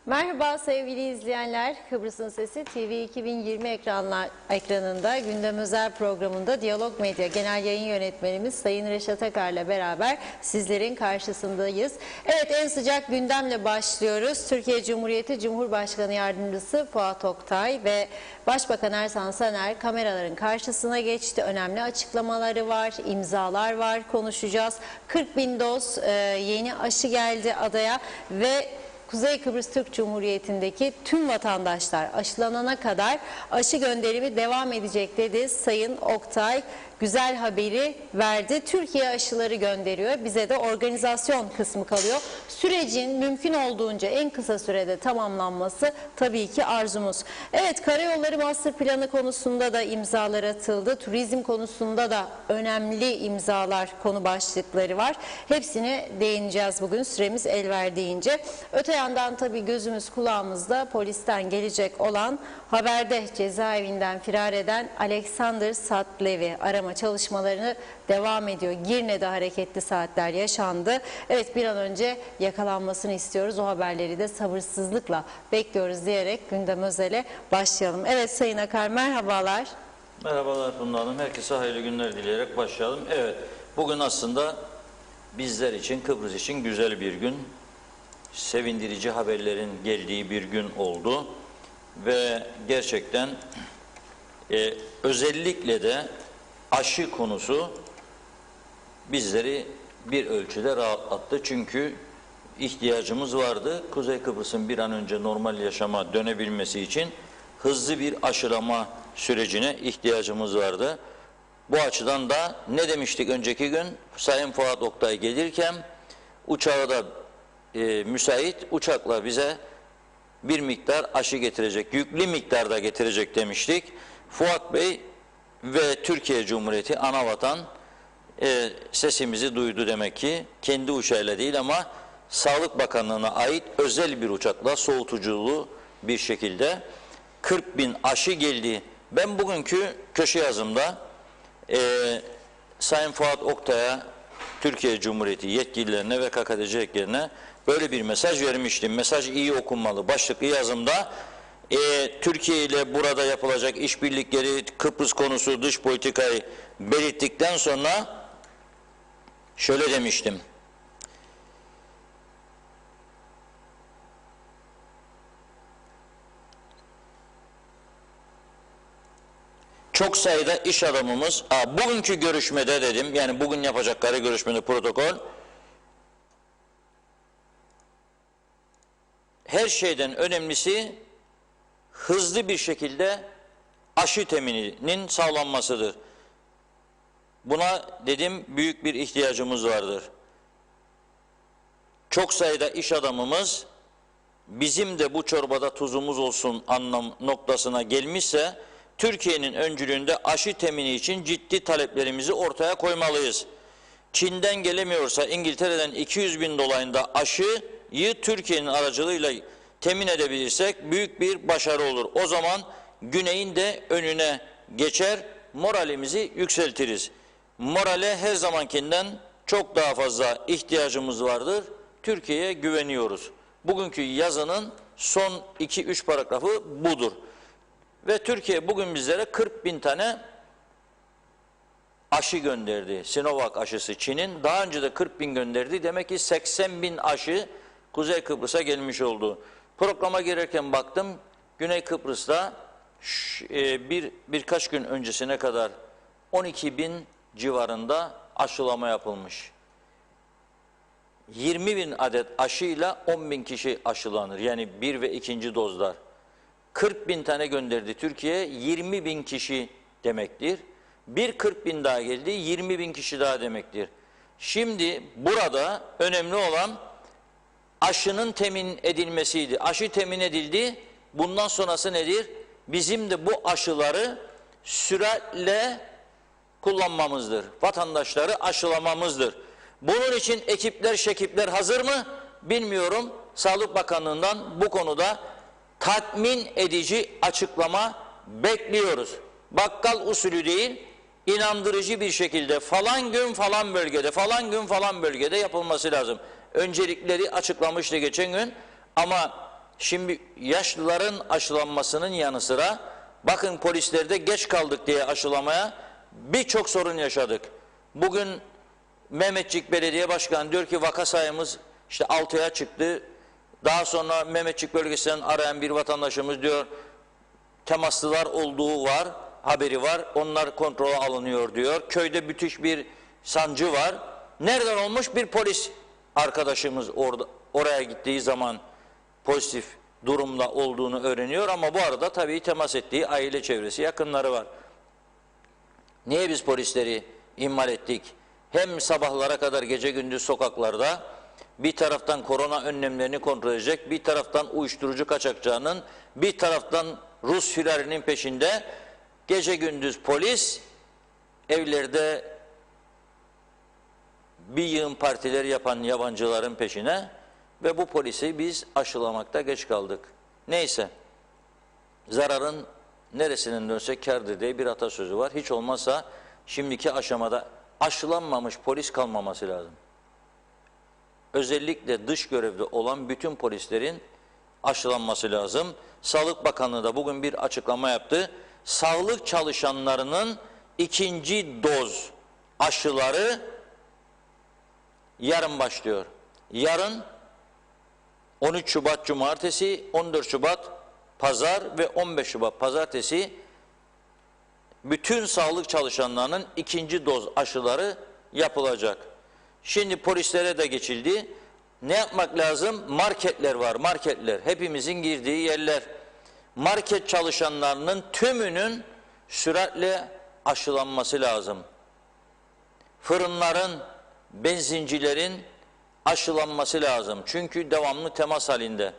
Merhaba sevgili izleyenler. Kıbrıs'ın Sesi TV 2020 ekranında gündem özel programında Diyalog Medya Genel Yayın Yönetmenimiz Sayın Reşat Akar'la beraber sizlerin karşısındayız. Evet, en sıcak gündemle başlıyoruz. Türkiye Cumhuriyeti Cumhurbaşkanı Yardımcısı Fuat Oktay ve Başbakan Ersan Saner kameraların karşısına geçti. Önemli açıklamaları var, imzalar var, konuşacağız. 40.000 doz yeni aşı geldi adaya ve Kuzey Kıbrıs Türk Cumhuriyeti'ndeki tüm vatandaşlar aşılanana kadar aşı gönderimi devam edecek dedi. Sayın Oktay güzel haberi verdi. Türkiye aşıları gönderiyor. Bize de organizasyon kısmı kalıyor. Sürecin mümkün olduğunca en kısa sürede tamamlanması tabii ki arzumuz. Evet, karayolları master planı konusunda da imzalar atıldı. Turizm konusunda da önemli imzalar, konu başlıkları var. Hepsine değineceğiz bugün, süremiz el verdiğince. Öte yandan tabii gözümüz kulağımızda polisten gelecek olan haberde cezaevinden firar eden Alexander Satlev'i arama çalışmalarını devam ediyor. Girne'de hareketli saatler yaşandı. Evet, bir an önce yakalanmasını istiyoruz. O haberleri de sabırsızlıkla bekliyoruz diyerek gündem özele başlayalım. Evet Sayın Akar, merhabalar. Merhabalar Funda Hanım. Herkese hayırlı günler dileyerek başlayalım. Evet, bugün aslında bizler için, Kıbrıs için güzel bir gün. Sevindirici haberlerin geldiği bir gün oldu. Ve gerçekten özellikle de aşı konusu bizleri bir ölçüde rahatlattı. Çünkü ihtiyacımız vardı. Kuzey Kıbrıs'ın bir an önce normal yaşama dönebilmesi için hızlı bir aşılama sürecine ihtiyacımız vardı. Bu açıdan da ne demiştik önceki gün? Sayın Fuat Oktay gelirken uçağı da müsait, uçakla bize bir miktar aşı getirecek, yüklü miktarda getirecek demiştik. Fuat Bey ve Türkiye Cumhuriyeti anavatan sesimizi duydu demek ki. Kendi uçağıyla değil ama Sağlık Bakanlığı'na ait özel bir uçakla soğutuculu bir şekilde 40.000 aşı geldi. Ben bugünkü köşe yazımda Sayın Fuat Oktay'a, Türkiye Cumhuriyeti yetkililerine ve KKTC yetkililerine böyle bir mesaj vermiştim. Mesaj iyi okunmalı. Başlıklı yazımda Türkiye ile burada yapılacak işbirlikleri, Kıbrıs konusu, dış politikayı belirttikten sonra şöyle demiştim. Çok sayıda iş adamımız, bugünkü görüşmede dedim, yani bugün yapacakları görüşmede protokol, her şeyden önemlisi hızlı bir şekilde aşı temininin sağlanmasıdır. Buna dedim büyük bir ihtiyacımız vardır. Çok sayıda iş adamımız bizim de bu çorbada tuzumuz olsun anlam noktasına gelmişse Türkiye'nin öncülüğünde aşı temini için ciddi taleplerimizi ortaya koymalıyız. Çin'den gelemiyorsa İngiltere'den 200.000 dolayında aşıyı Türkiye'nin aracılığıyla temin edebilirsek büyük bir başarı olur. O zaman Güney'in de önüne geçer, moralimizi yükseltiriz. Morale her zamankinden çok daha fazla ihtiyacımız vardır. Türkiye'ye güveniyoruz. Bugünkü yazının son 2-3 paragrafı budur. Ve Türkiye bugün bizlere 40.000 tane aşı gönderdi. Sinovac aşısı Çin'in. Daha önce de 40.000 gönderdi. Demek ki 80.000 aşı Kuzey Kıbrıs'a gelmiş oldu. Programa girerken baktım, Güney Kıbrıs'ta birkaç gün öncesine kadar 12.000 civarında aşılama yapılmış. 20.000 adet aşıyla 10.000 kişi aşılanır. Yani 1 ve 2. dozlar. 40.000 tane gönderdi Türkiye, 20.000 kişi demektir. Bir 40.000 daha geldi, 20.000 kişi daha demektir. Şimdi burada önemli olan aşının temin edilmesiydi. Aşı temin edildi, bundan sonrası nedir? Bizim de bu aşıları süratle kullanmamızdır. Vatandaşları aşılamamızdır. Bunun için ekipler, şekipler hazır mı? Bilmiyorum. Sağlık Bakanlığı'ndan bu konuda tatmin edici açıklama bekliyoruz. Bakkal usulü değil, inandırıcı bir şekilde falan gün falan bölgede, falan gün falan bölgede yapılması lazım. Öncelikleri açıklamıştı geçen gün ama Şimdi yaşlıların aşılanmasının yanı sıra bakın polislerde geç kaldık diye aşılamaya birçok sorun yaşadık. Bugün Mehmetçik Belediye Başkanı diyor ki vaka sayımız işte 6'ya çıktı. Daha sonra Mehmetçik bölgesinden arayan bir vatandaşımız diyor temaslılar olduğu var, haberi var. Onlar kontrole alınıyor diyor. Köyde müthiş bir sancı var. Nereden olmuş? Bir polis arkadaşımız oraya gittiği zaman pozitif durumda olduğunu öğreniyor ama bu arada tabii temas ettiği aile çevresi, yakınları var. Niye biz polisleri ihmal ettik? Hem sabahlara kadar gece gündüz sokaklarda bir taraftan korona önlemlerini kontrol edecek, bir taraftan uyuşturucu kaçakçağının, bir taraftan Rus firarinin peşinde gece gündüz polis evlerde bir yığın partiler yapan yabancıların peşine ve bu polisi biz aşılamakta geç kaldık. Neyse, zararın neresinden dönsek kârdır diye bir atasözü var. Hiç olmazsa şimdiki aşamada aşılanmamış polis kalmaması lazım. Özellikle dış görevde olan bütün polislerin aşılanması lazım. Sağlık Bakanlığı da bugün bir açıklama yaptı. Sağlık çalışanlarının ikinci doz aşıları yarın başlıyor. Yarın 13 Şubat Cumartesi, 14 Şubat Pazar ve 15 Şubat Pazartesi bütün sağlık çalışanlarının ikinci doz aşıları yapılacak. Şimdi polislere de geçildi. Ne yapmak lazım? Marketler var, marketler. Hepimizin girdiği yerler. Market çalışanlarının tümünün süratle aşılanması lazım. Fırınların, benzincilerin aşılanması lazım. Çünkü devamlı temas halinde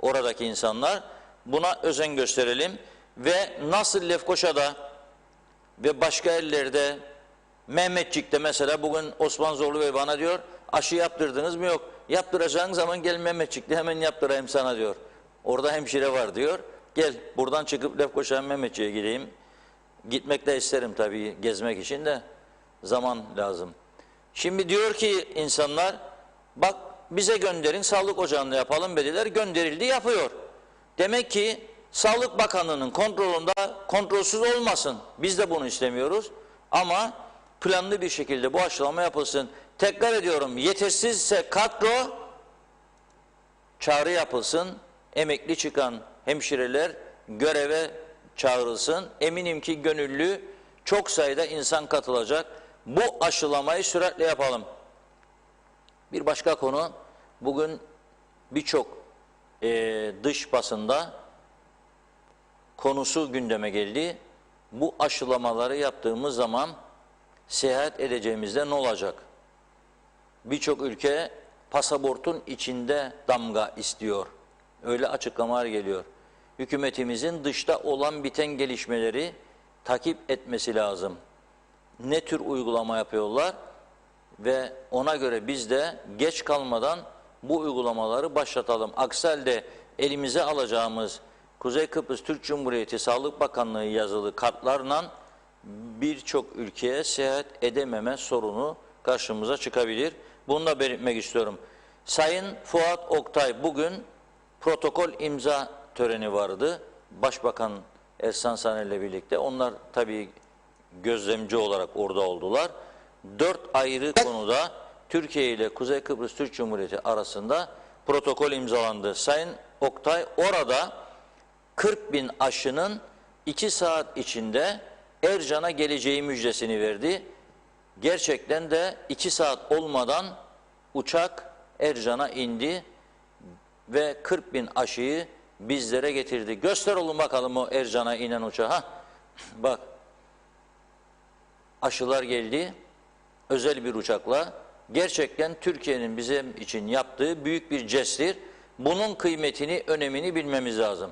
oradaki insanlar. Buna özen gösterelim ve nasıl Lefkoşa'da ve başka yerlerde, Mehmetçik'te mesela bugün Osman Zorlu Bey bana diyor, aşı yaptırdınız mı? Yok. Yaptıracağın zaman gel Mehmetçik'te hemen yaptırayım sana diyor. Orada hemşire var diyor. Gel buradan çıkıp Lefkoşa'ya Mehmetçik'e gideyim. Gitmek de isterim tabii gezmek için de zaman lazım. Şimdi diyor ki insanlar bak bize gönderin sağlık ocağında yapalım dediler. Gönderildi yapıyor. Demek ki Sağlık Bakanlığı'nın kontrolünde kontrolsüz olmasın. Biz de bunu istemiyoruz. Ama planlı bir şekilde bu aşılama yapılsın. Tekrar ediyorum yetersizse kadro çağrı yapılsın. Emekli çıkan hemşireler göreve çağrılsın. Eminim ki gönüllü çok sayıda insan katılacak. Bu aşılamayı süratle yapalım. Bir başka konu bugün birçok dış basında konusu gündeme geldi. Bu aşılamaları yaptığımız zaman seyahat edeceğimizde ne olacak? Birçok ülke pasaportun içinde damga istiyor. Öyle açıklamalar geliyor. Hükümetimizin dışta olan biten gelişmeleri takip etmesi lazım. Ne tür uygulama yapıyorlar ve ona göre biz de geç kalmadan bu uygulamaları başlatalım. Aksi halde elimize alacağımız Kuzey Kıbrıs Türk Cumhuriyeti Sağlık Bakanlığı yazılı kartlarla birçok ülkeye seyahat edememe sorunu karşımıza çıkabilir. Bunu da belirtmek istiyorum. Sayın Fuat Oktay bugün protokol imza töreni vardı. Başbakan Ersan Saner ile birlikte. Onlar tabii gözlemci olarak orada oldular. 4 ayrı konuda Türkiye ile Kuzey Kıbrıs Türk Cumhuriyeti arasında protokol imzalandı. Sayın Oktay orada 40.000 aşının 2 saat içinde Ercan'a geleceği müjdesini verdi. Gerçekten de 2 saat olmadan uçak Ercan'a indi ve 40.000 aşıyı bizlere getirdi. Göster oğlum bakalım o Ercan'a inen uçağı. Hah, bak aşılar geldi özel bir uçakla. Gerçekten Türkiye'nin bizim için yaptığı büyük bir jesttir. Bunun kıymetini, önemini bilmemiz lazım.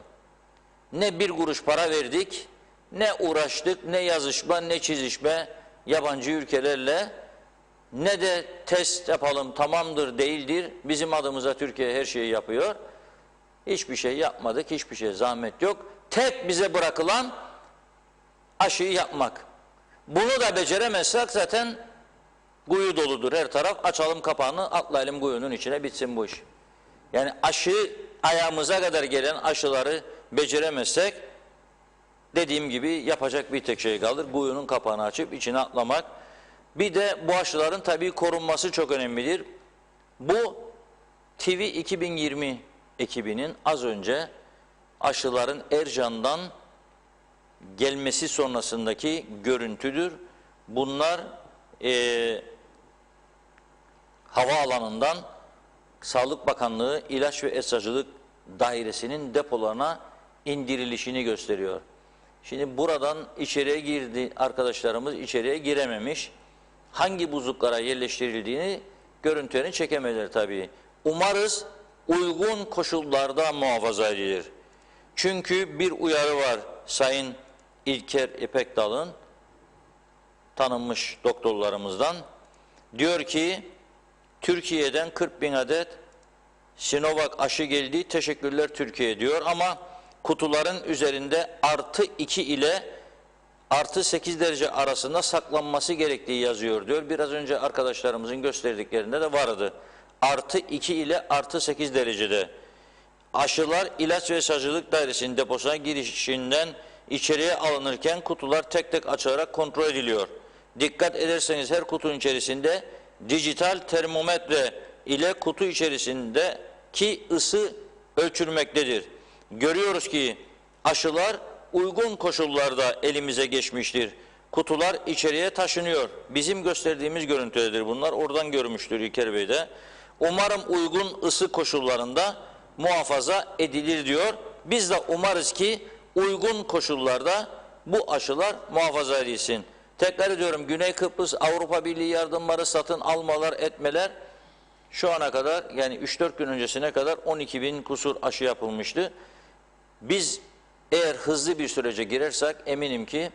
Ne bir kuruş para verdik, ne uğraştık, ne yazışma, ne çizişme yabancı ülkelerle, ne de test yapalım tamamdır değildir. Bizim adımıza Türkiye her şeyi yapıyor. Hiçbir şey yapmadık, hiçbir şey zahmet yok. Tek bize bırakılan aşıyı yapmak. Bunu da beceremezsek zaten kuyu doludur her taraf. Açalım kapağını, atlayalım kuyunun içine bitsin bu iş. Yani aşı ayağımıza kadar gelen aşıları beceremezsek, dediğim gibi yapacak bir tek şey kalır. Kuyunun kapağını açıp içine atlamak. Bir de bu aşıların tabii korunması çok önemlidir. Bu TV 2020 ekibinin az önce aşıların Ercan'dan gelmesi sonrasındaki görüntüdür. Bunlar havaalanından Sağlık Bakanlığı İlaç ve Eczacılık Dairesi'nin depolarına indirilişini gösteriyor. Şimdi buradan içeriye girdi arkadaşlarımız, içeriye girememiş. Hangi buzluklara yerleştirildiğini, görüntülerini çekemediler tabii. Umarız uygun koşullarda muhafaza edilir. Çünkü bir uyarı var Sayın İlker İpekdal'ın, tanınmış doktorlarımızdan. Diyor ki Türkiye'den 40.000 adet Sinovac aşı geldi, teşekkürler Türkiye diyor ama kutuların üzerinde +2 ile +8 derece arasında saklanması gerektiği yazıyor diyor. Biraz önce arkadaşlarımızın gösterdiklerinde de vardı. +2 ile +8 derecede. Aşılar İlaç ve Eczacılık Dairesi'nin deposuna girişinden içeriye alınırken kutular tek tek açılarak kontrol ediliyor. Dikkat ederseniz her kutunun içerisinde dijital termometre ile kutu içerisindeki ısı ölçülmektedir. Görüyoruz ki aşılar uygun koşullarda elimize geçmiştir. Kutular içeriye taşınıyor. Bizim gösterdiğimiz görüntülerdir bunlar. Oradan görmüştür İlker Bey de. Umarım uygun ısı koşullarında muhafaza edilir diyor. Biz de umarız ki uygun koşullarda bu aşılar muhafaza edilsin. Tekrar ediyorum, Güney Kıbrıs Avrupa Birliği yardımları, satın almalar, etmeler şu ana kadar, yani 3-4 gün öncesine kadar 12.000 kusur aşı yapılmıştı. Biz eğer hızlı bir sürece girersek eminim ki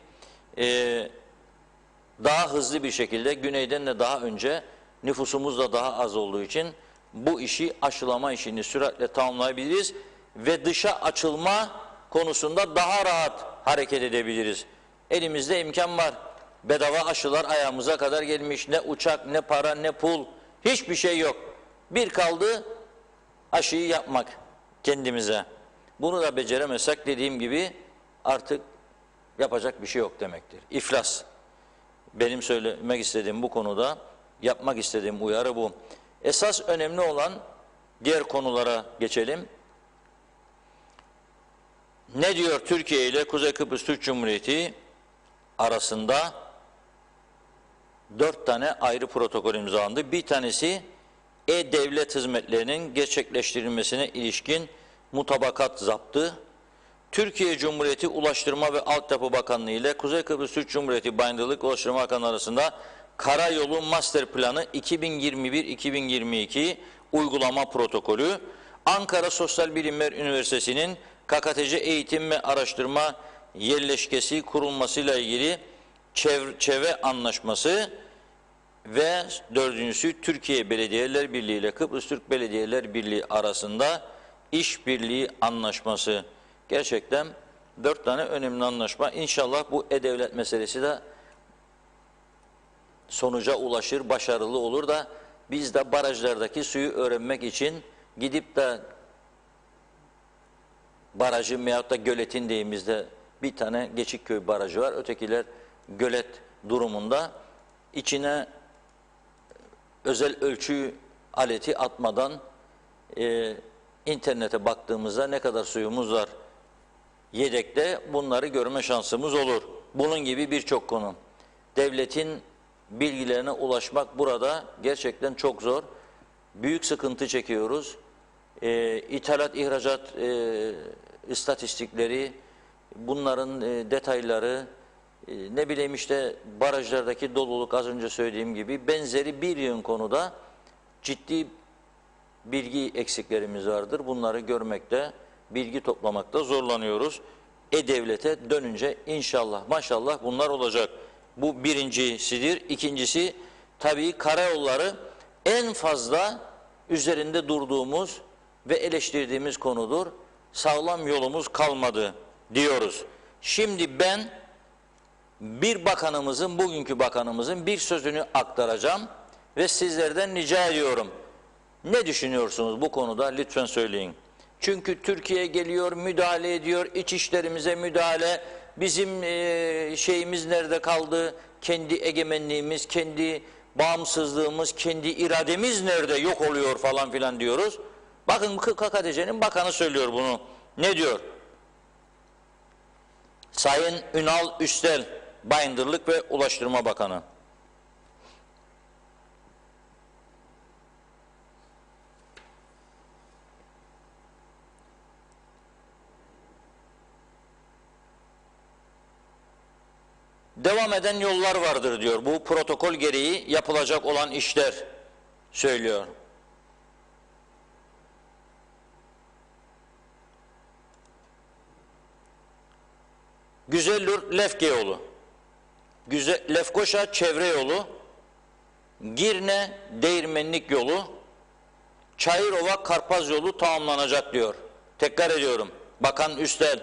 daha hızlı bir şekilde, güneyden de daha önce, nüfusumuz da daha az olduğu için bu işi, aşılama işini süratle tamamlayabiliriz ve dışa açılma konusunda daha rahat hareket edebiliriz. Elimizde imkan var. Bedava aşılar ayağımıza kadar gelmiş. Ne uçak, ne para, ne pul, hiçbir şey yok. Bir kaldı aşıyı yapmak kendimize. Bunu da beceremezsek, dediğim gibi, artık yapacak bir şey yok demektir. İflas. Benim söylemek istediğim bu konuda, yapmak istediğim uyarı bu. Esas önemli olan diğer konulara geçelim. Ne diyor Türkiye ile Kuzey Kıbrıs Türk Cumhuriyeti arasında 4 tane ayrı protokol imzalandı. Bir tanesi e-devlet hizmetlerinin gerçekleştirilmesine ilişkin mutabakat zaptı. Türkiye Cumhuriyeti Ulaştırma ve Altyapı Bakanlığı ile Kuzey Kıbrıs Türk Cumhuriyeti Bayındırlık Ulaştırma Bakanlığı arasında Karayolu Master Planı 2021-2022 uygulama protokolü, Ankara Sosyal Bilimler Üniversitesi'nin KKTC Eğitim ve Araştırma Yerleşkesi kurulmasıyla ilgili çevre anlaşması ve dördüncüsü Türkiye Belediyeler Birliği ile Kıbrıs Türk Belediyeler Birliği arasında işbirliği anlaşması. Gerçekten 4 tane önemli anlaşma. İnşallah bu e-devlet meselesi de sonuca ulaşır, başarılı olur da biz de barajlardaki suyu öğrenmek için gidip de barajı veyahut da göletin deyimizde bir tane Geçikköy barajı var. Ötekiler gölet durumunda, içine özel ölçü aleti atmadan internete baktığımızda ne kadar suyumuz var yedekte, bunları görme şansımız olur. Bunun gibi birçok konu. Devletin bilgilerine ulaşmak burada gerçekten çok zor. Büyük sıkıntı çekiyoruz. İthalat, ihracat istatistikleri, bunların detayları, ne bileyim işte barajlardaki doluluk, az önce söylediğim gibi, benzeri bir yığın konuda ciddi bilgi eksiklerimiz vardır. Bunları görmekte, bilgi toplamakta zorlanıyoruz. E-Devlet'e dönünce inşallah, maşallah bunlar olacak. Bu birincisidir. İkincisi, tabii karayolları en fazla üzerinde durduğumuz ve eleştirdiğimiz konudur. Sağlam yolumuz kalmadı diyoruz. Şimdi ben bir bakanımızın, bugünkü bakanımızın bir sözünü aktaracağım ve sizlerden rica ediyorum. Ne düşünüyorsunuz bu konuda? Lütfen söyleyin. Çünkü Türkiye geliyor, müdahale ediyor, iç işlerimize müdahale. Bizim şeyimiz nerede kaldı? Kendi egemenliğimiz, kendi bağımsızlığımız, kendi irademiz nerede? Yok oluyor falan filan diyoruz. Bakın KKTC'nin bakanı söylüyor bunu. Ne diyor? Sayın Ünal Üstel, Bayındırlık ve Ulaştırma Bakanı. Devam eden yollar vardır diyor. Bu protokol gereği yapılacak olan işler söylüyor. Güzellur-Lefke yolu, Lefkoşa çevre yolu, Girne Değirmenlik yolu, Çayırova-Karpaz yolu tamamlanacak diyor. Tekrar ediyorum. Bakan Üstel,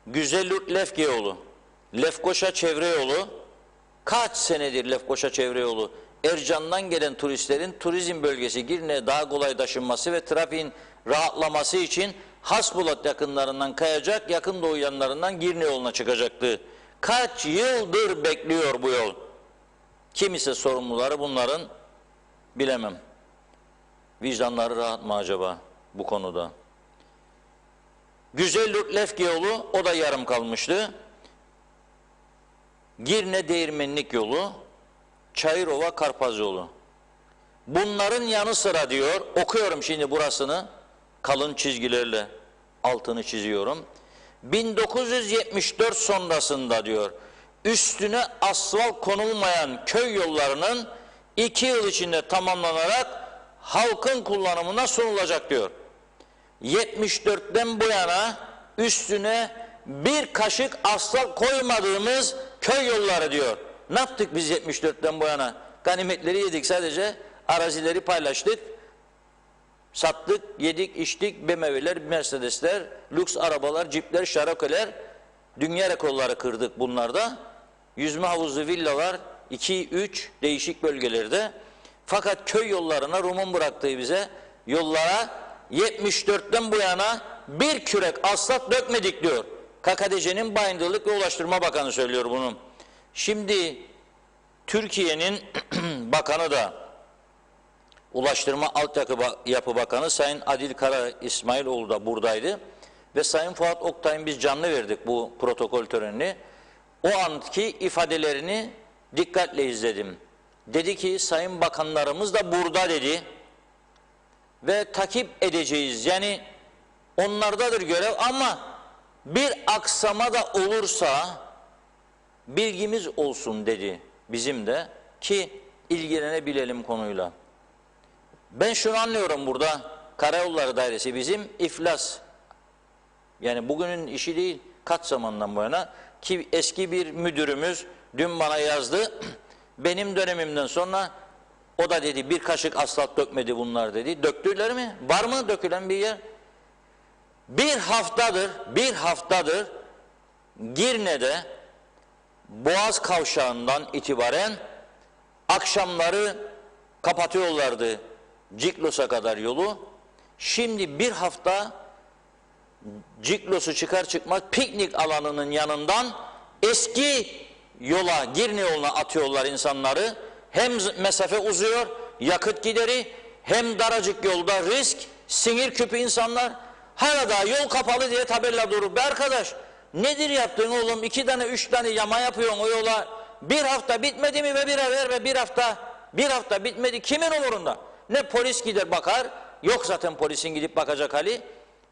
Güzellur-Lefke yolu, Lefkoşa çevre yolu, kaç senedir Lefkoşa çevre yolu, Ercan'dan gelen turistlerin turizm bölgesi Girne'ye daha kolay taşınması ve trafiğin rahatlaması için Hasbulat yakınlarından kayacak, yakın doğu yanlarından Girne yoluna çıkacaktı. Kaç yıldır bekliyor bu yol. Kim ise sorumluları bunların bilemem. Vicdanları rahat mı acaba bu konuda? Güzellur-Lefke yolu, o da yarım kalmıştı. Girne Değirmenlik yolu, Çayırova-Karpaz yolu. Bunların yanı sıra diyor, okuyorum şimdi burasını, kalın çizgilerle altını çiziyorum. 1974 sonrasında diyor, üstüne asfalt konulmayan köy yollarının 2 yıl içinde tamamlanarak halkın kullanımına sunulacak diyor. 74'ten bu yana üstüne bir kaşık asfalt koymadığımız köy yolları diyor. Ne yaptık biz 74'ten bu yana? Ganimetleri yedik, sadece arazileri paylaştık. Sattık, yedik, içtik, BMW'ler, Mercedesler, lüks arabalar, cipler, şarakeler, dünya rekorları kırdık bunlarda. Yüzme havuzlu villalar 2-3 değişik bölgelerde. Fakat köy yollarına, Rum'un bıraktığı bize yollara 74'ten bu yana bir kürek asfalt dökmedik diyor. KKTC'nin Bayındırlık ve Ulaştırma Bakanı söylüyor bunu. Şimdi Türkiye'nin bakanı da Ulaştırma Altyapı Bakanı Sayın Adil Kara İsmailoğlu da buradaydı. Ve Sayın Fuat Oktay'ın biz canlı verdik bu protokol törenini. O anki ifadelerini dikkatle izledim. Dedi ki Sayın Bakanlarımız da burada dedi. Ve takip edeceğiz. Yani onlardadır görev ama bir aksama da olursa bilgimiz olsun dedi bizim de, ki ilgilenebilelim konuyla. Ben şunu anlıyorum burada, Karayolları Dairesi bizim iflas. Yani bugünün işi değil, kaç zamandan bu yana, ki eski bir müdürümüz dün bana yazdı. Benim dönemimden sonra o da dedi bir kaşık asfalt dökmedi bunlar dedi. Döktüler mi? Var mı dökülen bir yer? Bir haftadır Girne'de Boğaz Kavşağı'ndan itibaren akşamları kapatıyorlardı Ciklos'a kadar yolu. Şimdi bir hafta Ciklos'u çıkar çıkmaz piknik alanının yanından eski yola, Girne yoluna atıyorlar insanları. Hem mesafe uzuyor, yakıt gideri, hem daracık yolda risk, sinir küpü insanlar. Hala da yol kapalı diye tabela durur. Be arkadaş, nedir yaptığın oğlum? 2 tane 3 tane yama yapıyorsun o yola. Bir hafta bitmedi mi ve bir hafta bitmedi. Kimin umurunda? Ne polis gider bakar, yok zaten polisin gidip bakacak hali.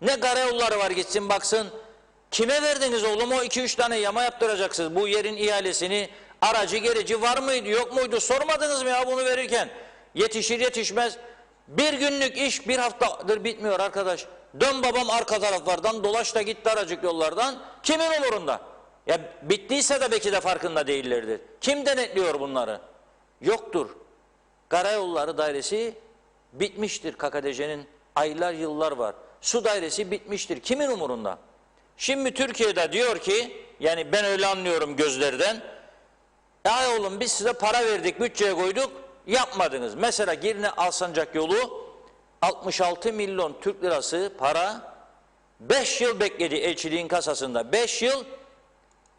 Ne karayolları var gitsin baksın. Kime verdiniz oğlum o 2-3 tane yama yaptıracaksınız? Bu yerin ihalesini, aracı gerici var mıydı yok muydu? Sormadınız mı ya bunu verirken? Yetişir yetişmez. Bir günlük iş bir haftadır bitmiyor arkadaş. Dön babam arka taraflardan, dolaş da git daracık yollardan. Kimin umurunda? Ya bittiyse de belki de farkında değillerdir. Kim denetliyor bunları? Yoktur. Karayolları Dairesi bitmiştir KKTC'nin. Aylar yıllar var. Su dairesi bitmiştir. Kimin umurunda? Şimdi Türkiye'de diyor ki, yani ben öyle anlıyorum gözlerden. Ya oğlum biz size para verdik, bütçeye koyduk, yapmadınız. Mesela Girne Alsancak yolu 66 milyon Türk lirası para 5 yıl bekledi elçiliğin kasasında. 5 yıl,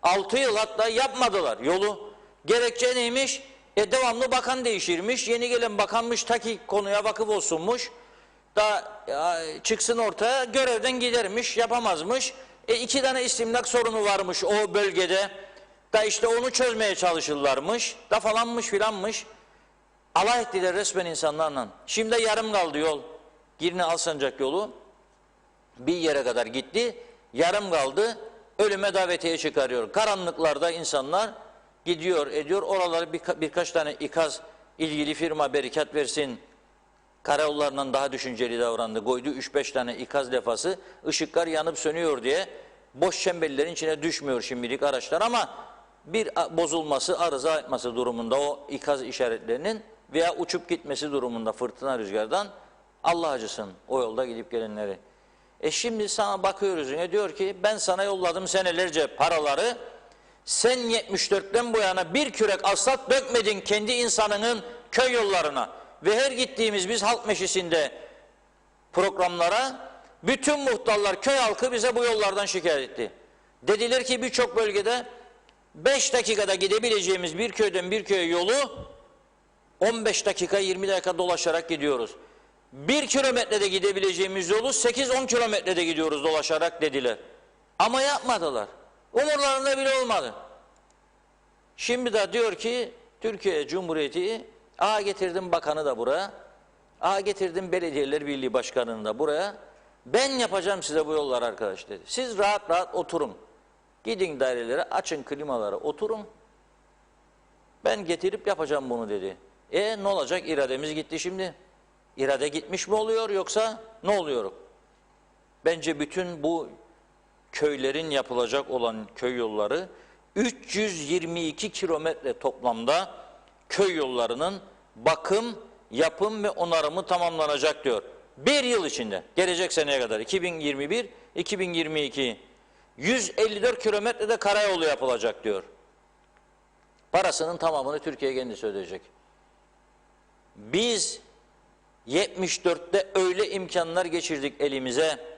6 yıl hatta yapmadılar yolu. Gerekçe neymiş? Devamlı bakan değişirmiş. Yeni gelen bakanmış, ta ki konuya vakıf olsunmuş. Da çıksın ortaya, görevden gidermiş, yapamazmış. 2 tane istimlak sorunu varmış o bölgede. Da işte onu çözmeye çalışırlarmış. Da falanmış filanmış. Alay ettiler resmen insanlarla. Şimdi yarım kaldı yol. Girne Alsancak yolu. Bir yere kadar gitti. Yarım kaldı. Ölüme davetiye çıkarıyor. Karanlıklarda insanlar gidiyor, ediyor. Oraları birkaç tane ikaz ilgili firma berikat versin. Karayollarından daha düşünceli davrandı. Koydu 3-5 tane ikaz levhası. Işıklar yanıp sönüyor diye. Boş çemberlerin içine düşmüyor şimdilik araçlar ama bir bozulması, arıza etmesi durumunda o ikaz işaretlerinin veya uçup gitmesi durumunda fırtına rüzgardan Allah acısın o yolda gidip gelenleri. Şimdi sana bakıyoruz yine diyor ki ben sana yolladım senelerce paraları. Sen 74'ten bu yana bir kürek asfalt dökmedin kendi insanının köy yollarına. Ve her gittiğimiz biz halk meclisinde programlara bütün muhtarlar, köy halkı bize bu yollardan şikayet etti. Dediler ki birçok bölgede 5 dakikada gidebileceğimiz bir köyden bir köye yolu 15 dakika 20 dakika dolaşarak gidiyoruz. 1 kilometrede gidebileceğimiz yolu 8-10 kilometrede gidiyoruz dolaşarak dediler. Ama yapmadılar. Umurlarında bile olmadı. Şimdi de diyor ki Türkiye Cumhuriyeti getirdim bakanı da buraya. Getirdim Belediyeler Birliği Başkanı'nı da buraya. Ben yapacağım size bu yollar arkadaş dedi. Siz rahat rahat oturun. Gidin dairelere, açın klimaları, oturun. Ben getirip yapacağım bunu dedi. Ne olacak? İrademiz gitti şimdi. İrade gitmiş mi oluyor yoksa ne oluyor? Bence bütün bu köylerin yapılacak olan köy yolları 322 kilometre toplamda köy yollarının bakım, yapım ve onarımı tamamlanacak diyor. 1 yıl içinde, gelecek seneye kadar 2021, 2022 154 kilometrede karayolu yapılacak diyor. Parasının tamamını Türkiye kendisi ödeyecek. Biz 74'te öyle imkanlar geçirdik elimize.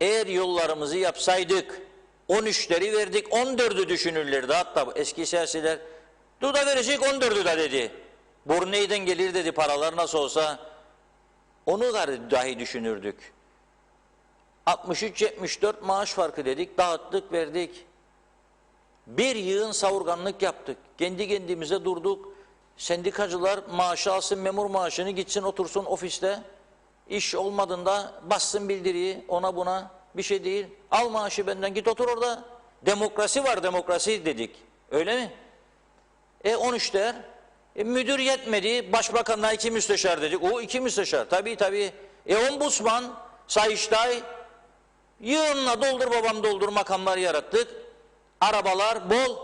Eğer yollarımızı yapsaydık 13'leri verdik 14'ü düşünürlerdi. Hatta eski siyasiler Duda verecek 14'ü de dedi. Borney'den gelir dedi paralar nasıl olsa. Onu dahi düşünürdük. 63-74 maaş farkı dedik, dağıttık, verdik. Bir yığın savurganlık yaptık. Kendi kendimize durduk. Sendikacılar maaşı alsın, memur maaşını gitsin otursun ofiste. İş olmadığında bassın bildiriyi ona buna bir şey değil. Al maaşı benden git otur orada. Demokrasi var demokrasi dedik. Öyle mi? 13'ler. Müdür yetmedi. Başbakanla 2 müsteşar dedik. O 2 müsteşar. Tabii. Ombudsman, Sayıştay. Yığınla doldur babam doldur makamlar yarattık. Arabalar bol.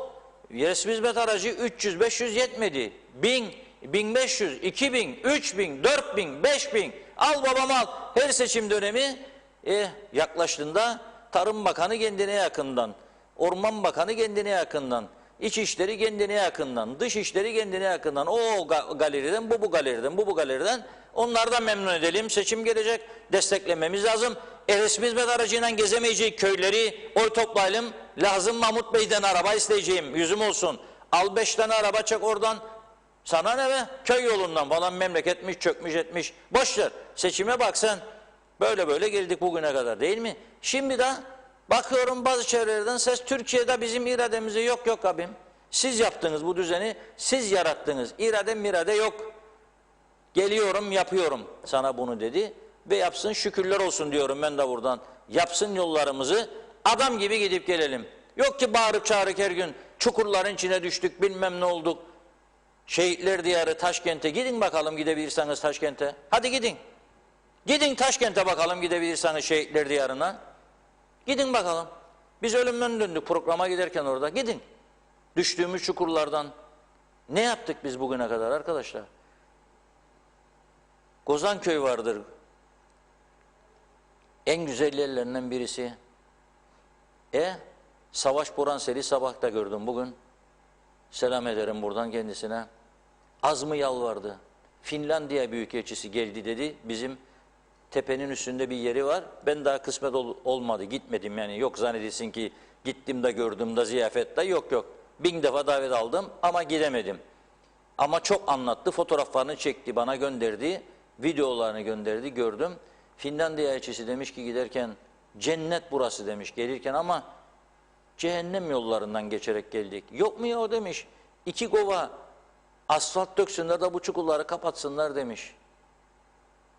Resmi hizmet aracı 300-500 yetmedi. 1000, 1500, 2000, 3000, 4000, 5000. Al babam al. Her seçim dönemi yaklaştığında Tarım Bakanı kendine yakından, Orman Bakanı kendine yakından, İçişleri kendine yakından, Dışişleri kendine yakından, o galeriden, bu galeriden, bu galeriden onlardan memnun edelim. Seçim gelecek, desteklememiz lazım. Resmi hizmet aracıyla gezemeyecek köyleri oy toplayalım. Lazım Mahmut Bey'den araba isteyeceğim, yüzüm olsun. Al 5 tane araba çek oradan. Sana ne be? Köy yolundan falan memleketmiş, çökmüş etmiş. Boş ver. Seçime bak sen. Böyle geldik bugüne kadar değil mi? Şimdi de bakıyorum bazı çevrelerden ses Türkiye'de bizim irademizi yok abim. Siz yaptınız bu düzeni, siz yarattınız. İrade yok. Geliyorum yapıyorum sana bunu dedi. Ve yapsın şükürler olsun diyorum ben de buradan. Yapsın yollarımızı adam gibi gidip gelelim. Yok ki bağırıp çağırık her gün çukurların içine düştük bilmem ne olduk. Şehitler diyarı Taşkent'e gidin bakalım gidebilirseniz Taşkent'e. Hadi gidin. Gidin Taşkent'e bakalım gidebilirseniz şehitler diyarına. Gidin bakalım. Biz ölümden döndük programa giderken orada. Gidin. Düştüğümüz çukurlardan. Ne yaptık biz bugüne kadar arkadaşlar? Gozanköy vardır. En güzel yerlerinden birisi. Savaş Boranseli sabah da gördüm bugün. Selam ederim buradan kendisine. Az mı yalvardı? Finlandiya Büyükelçisi geldi dedi. Bizim tepenin üstünde bir yeri var. Ben daha kısmet olmadı, gitmedim yani. Yok zannedilsin ki gittim de gördüm de ziyafette. Yok yok. 1000 defa davet aldım ama gidemedim. Ama çok anlattı, fotoğraflarını çekti, bana gönderdi, videolarını gönderdi, gördüm. Finlandiya elçisi demiş ki giderken cennet burası demiş gelirken ama cehennem yollarından geçerek geldik. Yok mu ya o demiş. 2 kova asfalt döksünler de bu çukurları kapatsınlar demiş.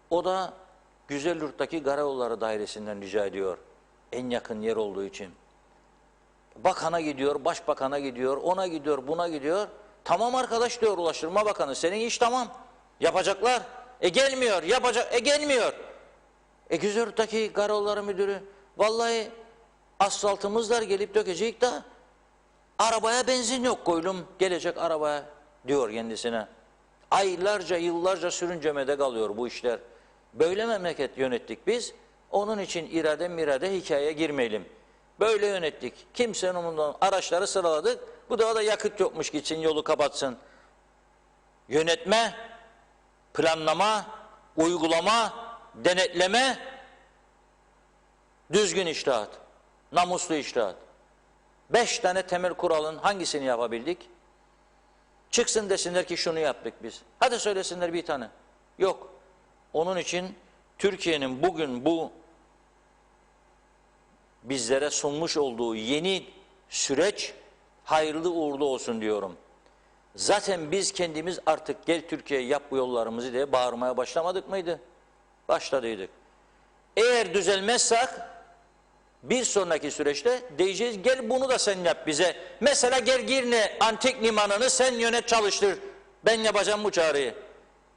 O da Güzelyurt'taki Karayolları Dairesi'nden rica ediyor. En yakın yer olduğu için. Bakana gidiyor, başbakana gidiyor, ona gidiyor, buna gidiyor. Tamam arkadaş diyor Ulaştırma Bakanı, senin iş tamam. Yapacaklar. Gelmiyor, yapacak, gelmiyor. Güzelyurt'taki Karayolları Müdürü, vallahi asfaltımız var gelip dökecek de arabaya benzin yok koydum gelecek arabaya diyor kendisine. Aylarca, yıllarca sürüncemede kalıyor bu işler. Böyle memleket yönettik biz. Onun için irade hikayeye girmeyelim. Böyle yönettik. Kimsenin umurunda araçları sıraladık. Bu da yakıt yokmuş gitsin yolu kapatsın. Yönetme, planlama, uygulama, denetleme, düzgün içtihat, namuslu içtihat. 5 tane temel kuralın hangisini yapabildik? Çıksın desinler ki şunu yaptık biz. Hadi söylesinler bir tane. Yok. Onun için Türkiye'nin bugün bu bizlere sunmuş olduğu yeni süreç hayırlı uğurlu olsun diyorum. Zaten biz kendimiz artık gel Türkiye yap bu yollarımızı diye bağırmaya başlamadık mıydı? Başladıydık. Eğer düzelmezsek bir sonraki süreçte diyeceğiz gel bunu da sen yap bize. Mesela gel Girne Antik Limanı'nı sen yönet çalıştır. Ben yapacağım bu çağrıyı.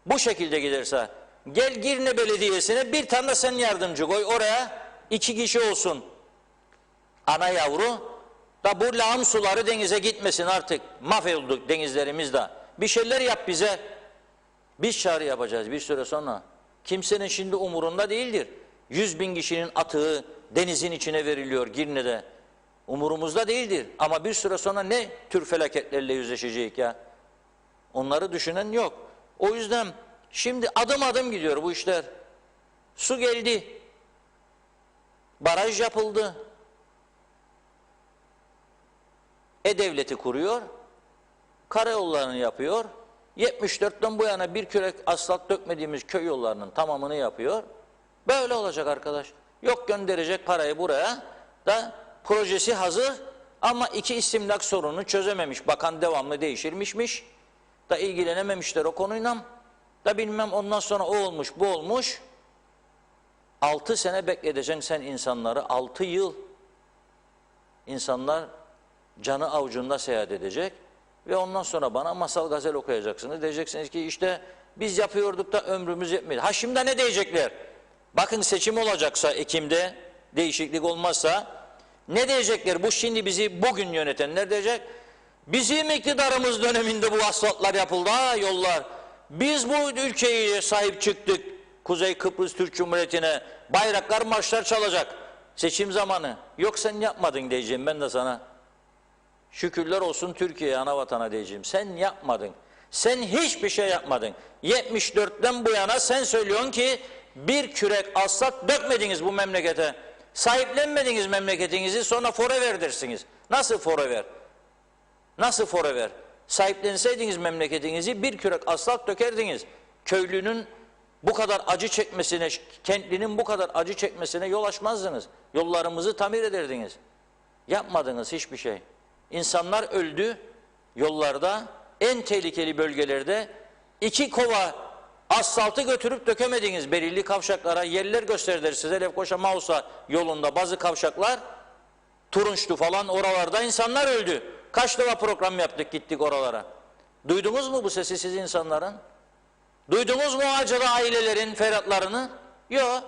Bu şekilde giderse gel Girne Belediyesi'ne bir tane de sen yardımcı koy oraya 2 kişi olsun. Ana yavru da bu lağım suları denize gitmesin artık. Mahvolduk denizlerimizde. Bir şeyler yap bize. Biz çağrı yapacağız bir süre sonra. Kimsenin şimdi umurunda değildir. 100.000 kişinin atığı denizin içine veriliyor Girne'de. Umurumuzda değildir. Ama bir süre sonra ne tür felaketlerle yüzleşecek ya? Onları düşünen yok. O yüzden şimdi adım adım gidiyor bu işler. Su geldi. Baraj yapıldı. E-Devleti kuruyor. Karayollarını yapıyor. 74'ten bu yana bir kürek asfalt dökmediğimiz köy yollarının tamamını yapıyor. Böyle olacak arkadaş. Yok gönderecek parayı buraya da projesi hazır ama 2 istimlak sorununu çözememiş. Bakan devamlı değişirmişmiş da ilgilenememişler o konuyla da bilmem ondan sonra o olmuş bu olmuş. 6 sene bekleteceksin sen insanları 6 yıl insanlar canı avucunda seyahat edecek ve ondan sonra bana masal gazel okuyacaksınız. Diyeceksiniz ki işte biz yapıyorduk da ömrümüz yetmedi. Ha şimdi ne diyecekler? Bakın seçim olacaksa Ekim'de değişiklik olmazsa ne diyecekler? Bu şimdi bizi bugün yönetenler diyecek. Bizim iktidarımız döneminde bu asfaltlar yapıldı ha yollar. Biz bu ülkeye sahip çıktık. Kuzey Kıbrıs Türk Cumhuriyeti'ne bayraklar marşlar çalacak. Seçim zamanı. Yok sen yapmadın diyeceğim ben de sana. Şükürler olsun Türkiye'ye ana vatana diyeceğim. Sen yapmadın. Sen hiçbir şey yapmadın. 74'ten bu yana sen söylüyorsun ki bir kürek asfalt dökmediniz bu memlekete. Sahiplenmediniz memleketinizi sonra forever dersiniz. Nasıl forever? Nasıl forever? Sahiplenseydiniz memleketinizi bir kürek asfalt dökerdiniz. Köylünün bu kadar acı çekmesine, kentlinin bu kadar acı çekmesine yol açmazdınız. Yollarımızı tamir ederdiniz. Yapmadınız hiçbir şey. İnsanlar öldü yollarda, en tehlikeli bölgelerde 2 kova asfaltı götürüp dökemediniz belirli kavşaklara. Yerler gösterdiler size Lefkoşa Mausa yolunda bazı kavşaklar Turunçlu falan oralarda insanlar öldü. Kaç defa program yaptık gittik oralara. Duydunuz mu bu sesi siz insanların? Duydunuz mu acaba ailelerin feryatlarını? Yok.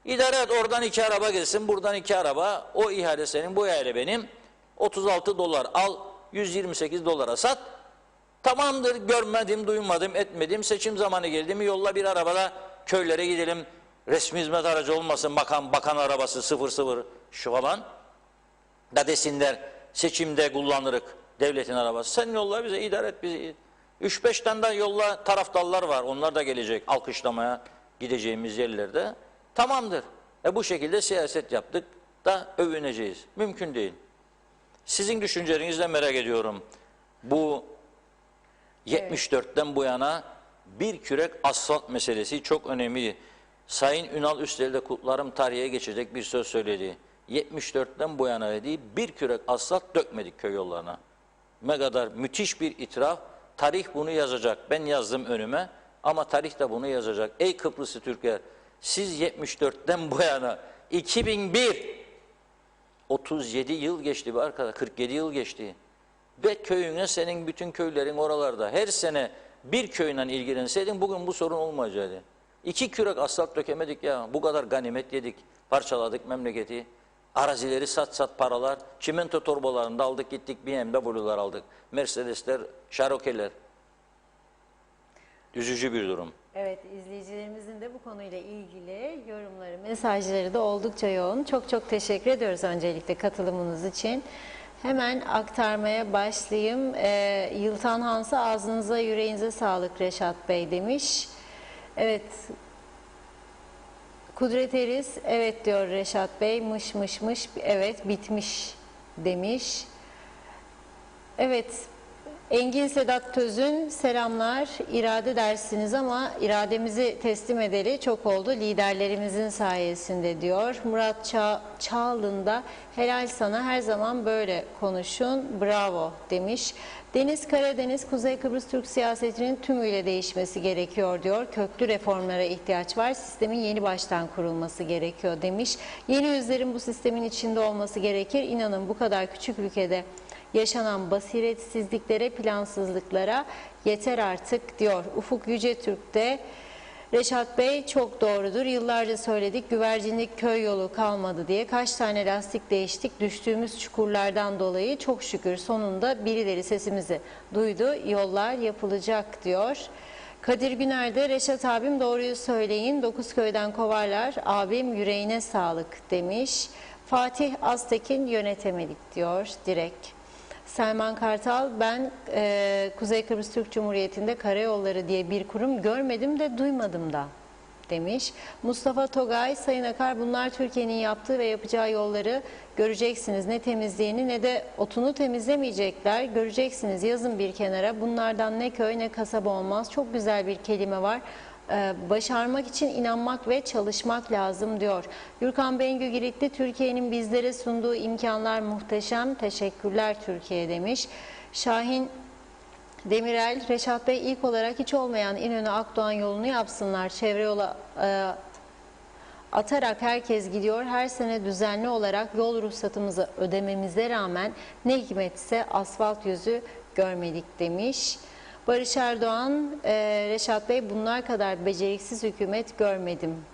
İdare et oradan 2 araba gelsin buradan 2 araba o ihale senin bu ihale benim. 36 dolar al 128 dolara sat. Tamamdır görmedim duymadım etmedim seçim zamanı geldi mi yolla bir arabada köylere gidelim. Resmi hizmet aracı olmasın bakan arabası 00 şu falan. Da desinler seçimde kullanırık devletin arabası. Sen yolla bize idare et bizi. 3-5 tane de yolla taraftarlar var onlar da gelecek alkışlamaya. gideceğimiz yerlerde tamamdır. Bu şekilde siyaset yaptık da övüneceğiz. Mümkün değil. Sizin düşüncelerinizi de merak ediyorum. Bu 74'ten bu yana bir kürek asfalt meselesi çok önemli. Sayın Ünal Üstel'i de kutlarım, tarihe geçecek bir söz söyledi. 74'ten bu yana dediği bir kürek asfalt dökmedik köy yollarına. Ne kadar müthiş bir itiraf. Tarih bunu yazacak. Ben yazdım önüme ama tarih de bunu yazacak. Ey Kıbrıslı Türkler, siz 74'ten bu yana 2001 37 yıl geçti be arkadaş, 47 yıl geçti. Ve köyüne, senin bütün köylerin oralarda her sene bir köyünden ilgilenseydin bugün bu sorun olmayacaktı. 2 kürek asfalt dökemedik ya. Bu kadar ganimet yedik. Parçaladık memleketi. Arazileri sat paralar. Çimento torbalarında aldık gittik. BMW'lar aldık. Mercedesler, Cheroklee'ler. Üzücü bir durum. Evet, izleyicilerimizin de bu konuyla ilgili yorumları, mesajları da oldukça yoğun. Çok çok teşekkür ediyoruz öncelikle katılımınız için. Hemen aktarmaya başlayayım. Yıltan Hansı, ağzınıza yüreğinize sağlık Reşat Bey demiş. Evet, Kudret Eriz, evet diyor Reşat Bey, mış, evet bitmiş demiş. Evet, Engin Sedat Tözün, selamlar, irade dersiniz ama irademizi teslim edeli çok oldu liderlerimizin sayesinde diyor. Murat Çağlın da helal sana, her zaman böyle konuşun, bravo demiş. Deniz Karadeniz, Kuzey Kıbrıs Türk siyasetinin tümüyle değişmesi gerekiyor diyor. Köklü reformlara ihtiyaç var, sistemin yeni baştan kurulması gerekiyor demiş. Yeni yüzlerin bu sistemin içinde olması gerekir. İnanın bu kadar küçük ülkede yaşanan basiretsizliklere, plansızlıklara yeter artık diyor. Ufuk Yücetürk de Reşat Bey çok doğrudur. Yıllarca söyledik, güvercinlik köy yolu kalmadı diye. Kaç tane lastik değiştik düştüğümüz çukurlardan dolayı, çok şükür sonunda birileri sesimizi duydu. Yollar yapılacak diyor. Kadir Güner de Reşat abim doğruyu söyleyin, 9 köyden kovarlar, abim yüreğine sağlık demiş. Fatih Aztekin yönetemedik diyor direkt. Selman Kartal, ben Kuzey Kıbrıs Türk Cumhuriyeti'nde karayolları diye bir kurum görmedim de duymadım da demiş. Mustafa Togay, Sayın Akar, bunlar Türkiye'nin yaptığı ve yapacağı yolları göreceksiniz. Ne temizliğini ne de otunu temizlemeyecekler. Göreceksiniz, yazın bir kenara. Bunlardan ne köy ne kasaba olmaz. Çok güzel bir kelime var. Başarmak için inanmak ve çalışmak lazım diyor. Gürkan Bengü Giritli, Türkiye'nin bizlere sunduğu imkanlar muhteşem. Teşekkürler Türkiye demiş. Şahin Demirel, Reşat Bey ilk olarak hiç olmayan İnönü Akdoğan yolunu yapsınlar. Çevre yola atarak herkes gidiyor. Her sene düzenli olarak yol ruhsatımızı ödememize rağmen ne hikmetse asfalt yüzü görmedik demiş. Barış Erdoğan, Reşat Bey bunlar kadar beceriksiz hükümet görmedim.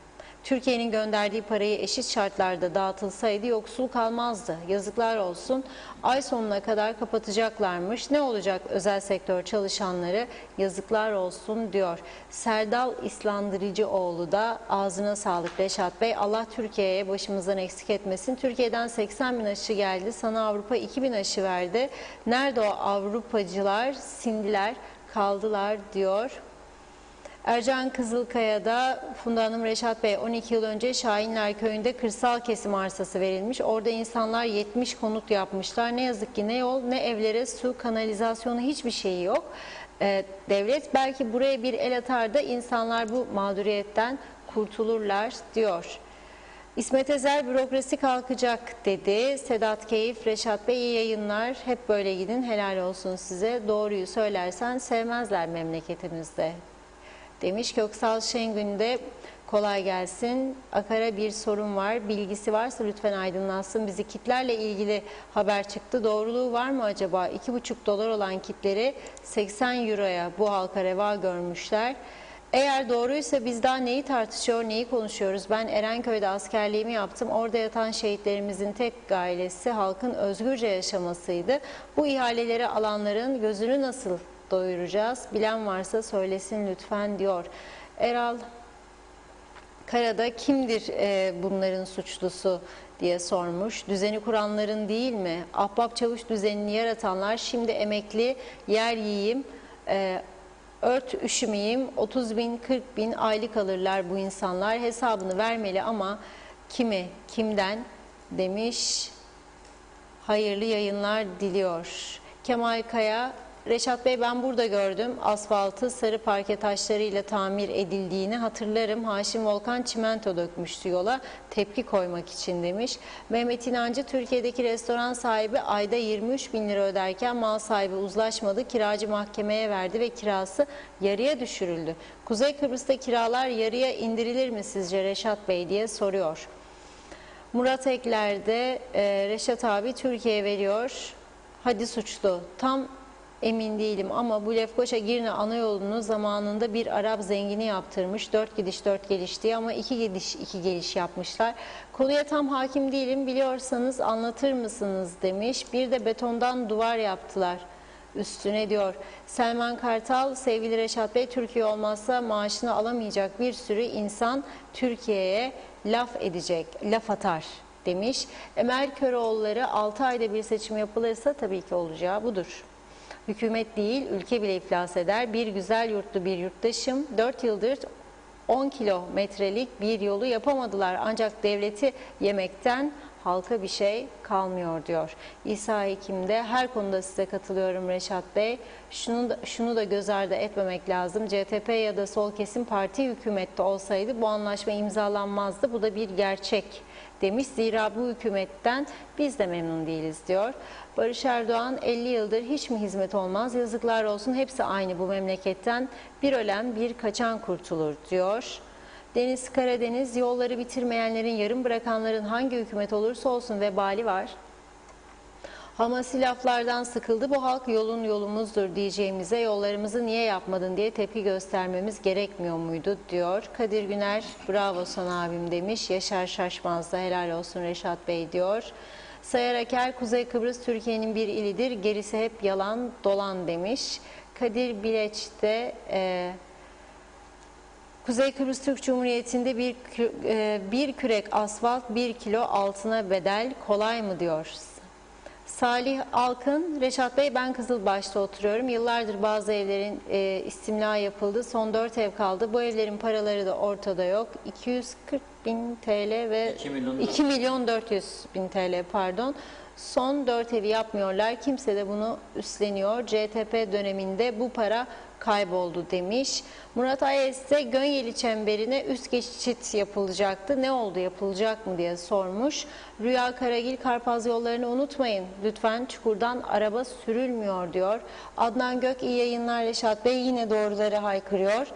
Türkiye'nin gönderdiği parayı eşit şartlarda dağıtılsaydı yoksul kalmazdı. Yazıklar olsun. Ay sonuna kadar kapatacaklarmış. Ne olacak özel sektör çalışanları? Yazıklar olsun diyor. Serdal İslandırıcıoğlu da ağzına sağlık Reşat Bey. Allah Türkiye'ye başımızdan eksik etmesin. Türkiye'den 80 bin aşı geldi. Sana Avrupa 2 bin aşı verdi. Nerede o Avrupacılar? Sindiler, kaldılar diyor. Ercan Kızılkaya'da Funda Hanım, Reşat Bey 12 yıl önce Şahinler Köyü'nde kırsal kesim arsası verilmiş. Orada insanlar 70 konut yapmışlar. Ne yazık ki ne yol ne evlere su, kanalizasyonu, hiçbir şeyi yok. Devlet belki buraya bir el atar da insanlar bu mağduriyetten kurtulurlar diyor. İsmet Ezel, bürokrasi kalkacak dedi. Sedat Keyif, Reşat Bey iyi yayınlar. Hep böyle gidin, helal olsun size. Doğruyu söylersen sevmezler memleketimizde demiş. Köksal Şengün de kolay gelsin. Akar'a bir sorun var. Bilgisi varsa lütfen aydınlatsın. Bizi kitlerle ilgili haber çıktı. Doğruluğu var mı acaba? 2,5 dolar olan kitleri 80 euroya bu halka reva görmüşler. Eğer doğruysa biz daha neyi tartışıyor, neyi konuşuyoruz? Ben Erenköy'de askerliğimi yaptım. Orada yatan şehitlerimizin tek gailesi halkın özgürce yaşamasıydı. Bu ihaleleri alanların gözünü nasıl doyuracağız? Bilen varsa söylesin lütfen diyor. Eral Karada kimdir bunların suçlusu diye sormuş. Düzeni kuranların değil mi? Ahbap çavuş düzenini yaratanlar şimdi emekli yer yiyeyim ört üşümeyeyim, 30 bin 40 bin aylık alırlar bu insanlar, hesabını vermeli ama kimi kimden demiş. Hayırlı yayınlar diliyor. Kemal Kaya, Reşat Bey ben burada gördüm. Asfaltı sarı parke taşlarıyla tamir edildiğini hatırlarım. Haşim Volkan çimento dökmüştü yola tepki koymak için demiş. Mehmet İnancı, Türkiye'deki restoran sahibi ayda 23 bin lira öderken mal sahibi uzlaşmadı. Kiracı mahkemeye verdi ve kirası yarıya düşürüldü. Kuzey Kıbrıs'ta kiralar yarıya indirilir mi sizce Reşat Bey diye soruyor. Murat Ekler'de Reşat abi Türkiye veriyor. Hadi suçlu. Tam emin değilim ama bu Lefkoşa-Girne ana yolunu zamanında bir Arap zengini yaptırmış. 4 gidiş 4 geliş diye ama 2 gidiş 2 geliş yapmışlar. Konuya tam hakim değilim. Biliyorsanız anlatır mısınız demiş. Bir de betondan duvar yaptılar üstüne diyor. Selman Kartal, sevgili Reşat Bey, Türkiye olmazsa maaşını alamayacak bir sürü insan Türkiye'ye laf edecek, laf atar demiş. Emel Köroğulları, 6 ayda bir seçim yapılırsa tabii ki olacağı budur. Hükümet değil, ülke bile iflas eder. Bir güzel yurtlu bir yurttaşım, 4 yıldır 10 kilometrelik bir yolu yapamadılar. Ancak devleti yemekten halka bir şey kalmıyor diyor. İsa Hekim'de her konuda size katılıyorum Reşat Bey. Şunu da göz ardı etmemek lazım. CTP ya da sol kesim parti hükümette olsaydı bu anlaşma imzalanmazdı. Bu da bir gerçek demiş. Zira bu hükümetten biz de memnun değiliz diyor. Barış Erdoğan, 50 yıldır hiç mi hizmet olmaz? Yazıklar olsun, hepsi aynı bu memleketten. Bir ölen bir kaçan kurtulur diyor. Deniz Karadeniz, yolları bitirmeyenlerin, yarım bırakanların hangi hükümet olursa olsun vebali var. Hamasi laflardan sıkıldı. Bu halk yolun yolumuzdur diyeceğimize yollarımızı niye yapmadın diye tepki göstermemiz gerekmiyor muydu diyor. Kadir Güner, bravo sana abim demiş. Yaşar Şaşmaz da helal olsun Reşat Bey diyor. Sayar Aker, Kuzey Kıbrıs Türkiye'nin bir ilidir. Gerisi hep yalan dolan demiş. Kadir Bileç de Kuzey Kıbrıs Türk Cumhuriyeti'nde bir kürek asfalt 1 kilo altına bedel, kolay mı diyor. Salih Alkın, Reşat Bey ben Kızılbaş'ta oturuyorum. Yıllardır bazı evlerin istimla yapıldı. Son 4 ev kaldı. Bu evlerin paraları da ortada yok. 240 bin TL ve 2 milyon 400 bin TL pardon. Son 4 evi yapmıyorlar. Kimse de bunu üstleniyor. CTP döneminde bu para kayboldu demiş. Murat Ayes de Gönyeli çemberine üst geçit yapılacaktı. Ne oldu, yapılacak mı diye sormuş. Rüya Karagil, Karpaz yollarını unutmayın. Lütfen çukurdan araba sürülmüyor diyor. Adnan Gök, iyi yayınlar Reşat Bey, yine doğruları haykırıyor.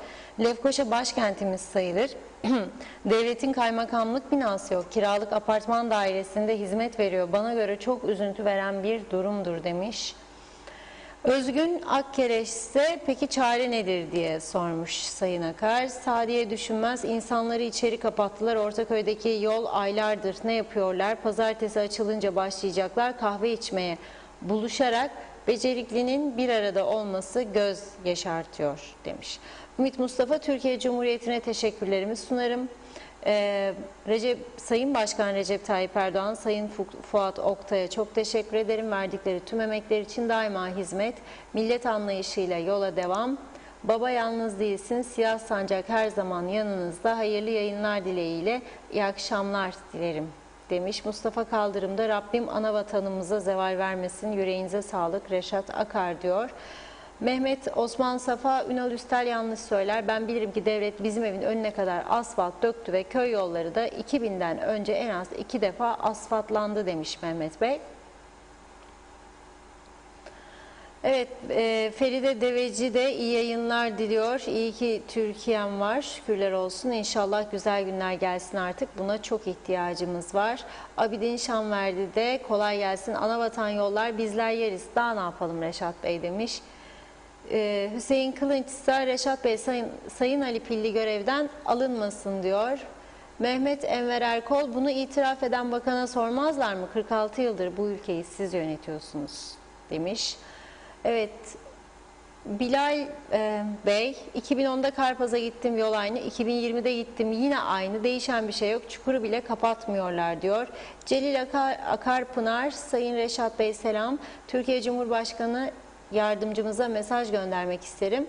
Lefkoşa başkentimiz sayılır. Devletin kaymakamlık binası yok. Kiralık apartman dairesinde hizmet veriyor. Bana göre çok üzüntü veren bir durumdur demiş. Özgün Akkereş ise peki çare nedir diye sormuş Sayın Akar. Sadiye Düşünmez, insanları içeri kapattılar. Ortaköy'deki yol aylardır ne yapıyorlar? Pazartesi açılınca başlayacaklar kahve içmeye. Buluşarak beceriklinin bir arada olması göz yaşartıyor demiş. Ümit Mustafa, Türkiye Cumhuriyeti'ne teşekkürlerimi sunarım. Sayın Başkan Recep Tayyip Erdoğan, Sayın Fuat Oktay'a çok teşekkür ederim. Verdikleri tüm emekler için daima hizmet, millet anlayışıyla yola devam. Baba yalnız değilsin, siyah sancak her zaman yanınızda. Hayırlı yayınlar dileğiyle iyi akşamlar dilerim demiş. Mustafa Kaldırım da Rabbim ana vatanımıza zeval vermesin, yüreğinize sağlık Reşat Akar diyor. Mehmet Osman Safa, Ünal Üstel yanlış söyler. Ben bilirim ki devlet bizim evin önüne kadar asfalt döktü ve köy yolları da 2000'den önce en az 2 defa asfaltlandı demiş Mehmet Bey. Evet, Feride Deveci de iyi yayınlar diliyor. İyi ki Türkiye'm var. Şükürler olsun. İnşallah güzel günler gelsin artık. Buna çok ihtiyacımız var. Abidin Şanverdi de kolay gelsin. Anavatan yollar bizler yeriz. Daha ne yapalım Reşat Bey demiş. Hüseyin Kılınç ise Reşat Bey Sayın Ali Pilli görevden alınmasın diyor. Mehmet Enver Erkol, bunu itiraf eden bakana sormazlar mı? 46 yıldır bu ülkeyi siz yönetiyorsunuz demiş. Evet, Bilal Bey, 2010'da Karpaz'a gittim yol aynı, 2020'de gittim yine aynı, değişen bir şey yok, çukuru bile kapatmıyorlar diyor. Celil Akarpınar, Sayın Reşat Bey selam, Türkiye Cumhurbaşkanı yardımcımıza mesaj göndermek isterim.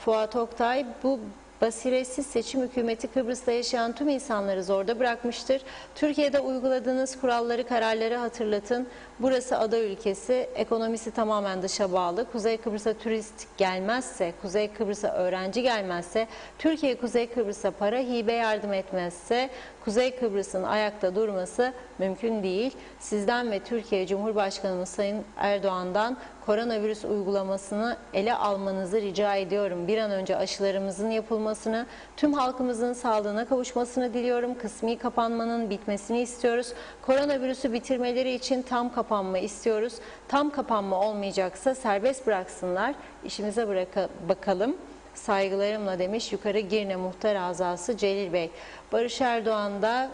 Fuat Oktay, bu basiretsiz seçim hükümeti Kıbrıs'ta yaşayan tüm insanları zorda bırakmıştır. Türkiye'de uyguladığınız kuralları, kararları hatırlatın. Burası ada ülkesi, ekonomisi tamamen dışa bağlı. Kuzey Kıbrıs'a turist gelmezse, Kuzey Kıbrıs'a öğrenci gelmezse, Türkiye Kuzey Kıbrıs'a para, hibe yardım etmezse, Kuzey Kıbrıs'ın ayakta durması mümkün değil. Sizden ve Türkiye Cumhurbaşkanımız Sayın Erdoğan'dan koronavirüs uygulamasını ele almanızı rica ediyorum. Bir an önce aşılarımızın yapılmasını, tüm halkımızın sağlığına kavuşmasını diliyorum. Kısmi kapanmanın bitmesini istiyoruz. Koronavirüsü bitirmeleri için tam kapanma istiyoruz. Tam kapanma olmayacaksa serbest bıraksınlar. İşimize bakalım. Saygılarımla demiş Yukarı Girne Muhtar Azası Celil Bey. Barış Erdoğan da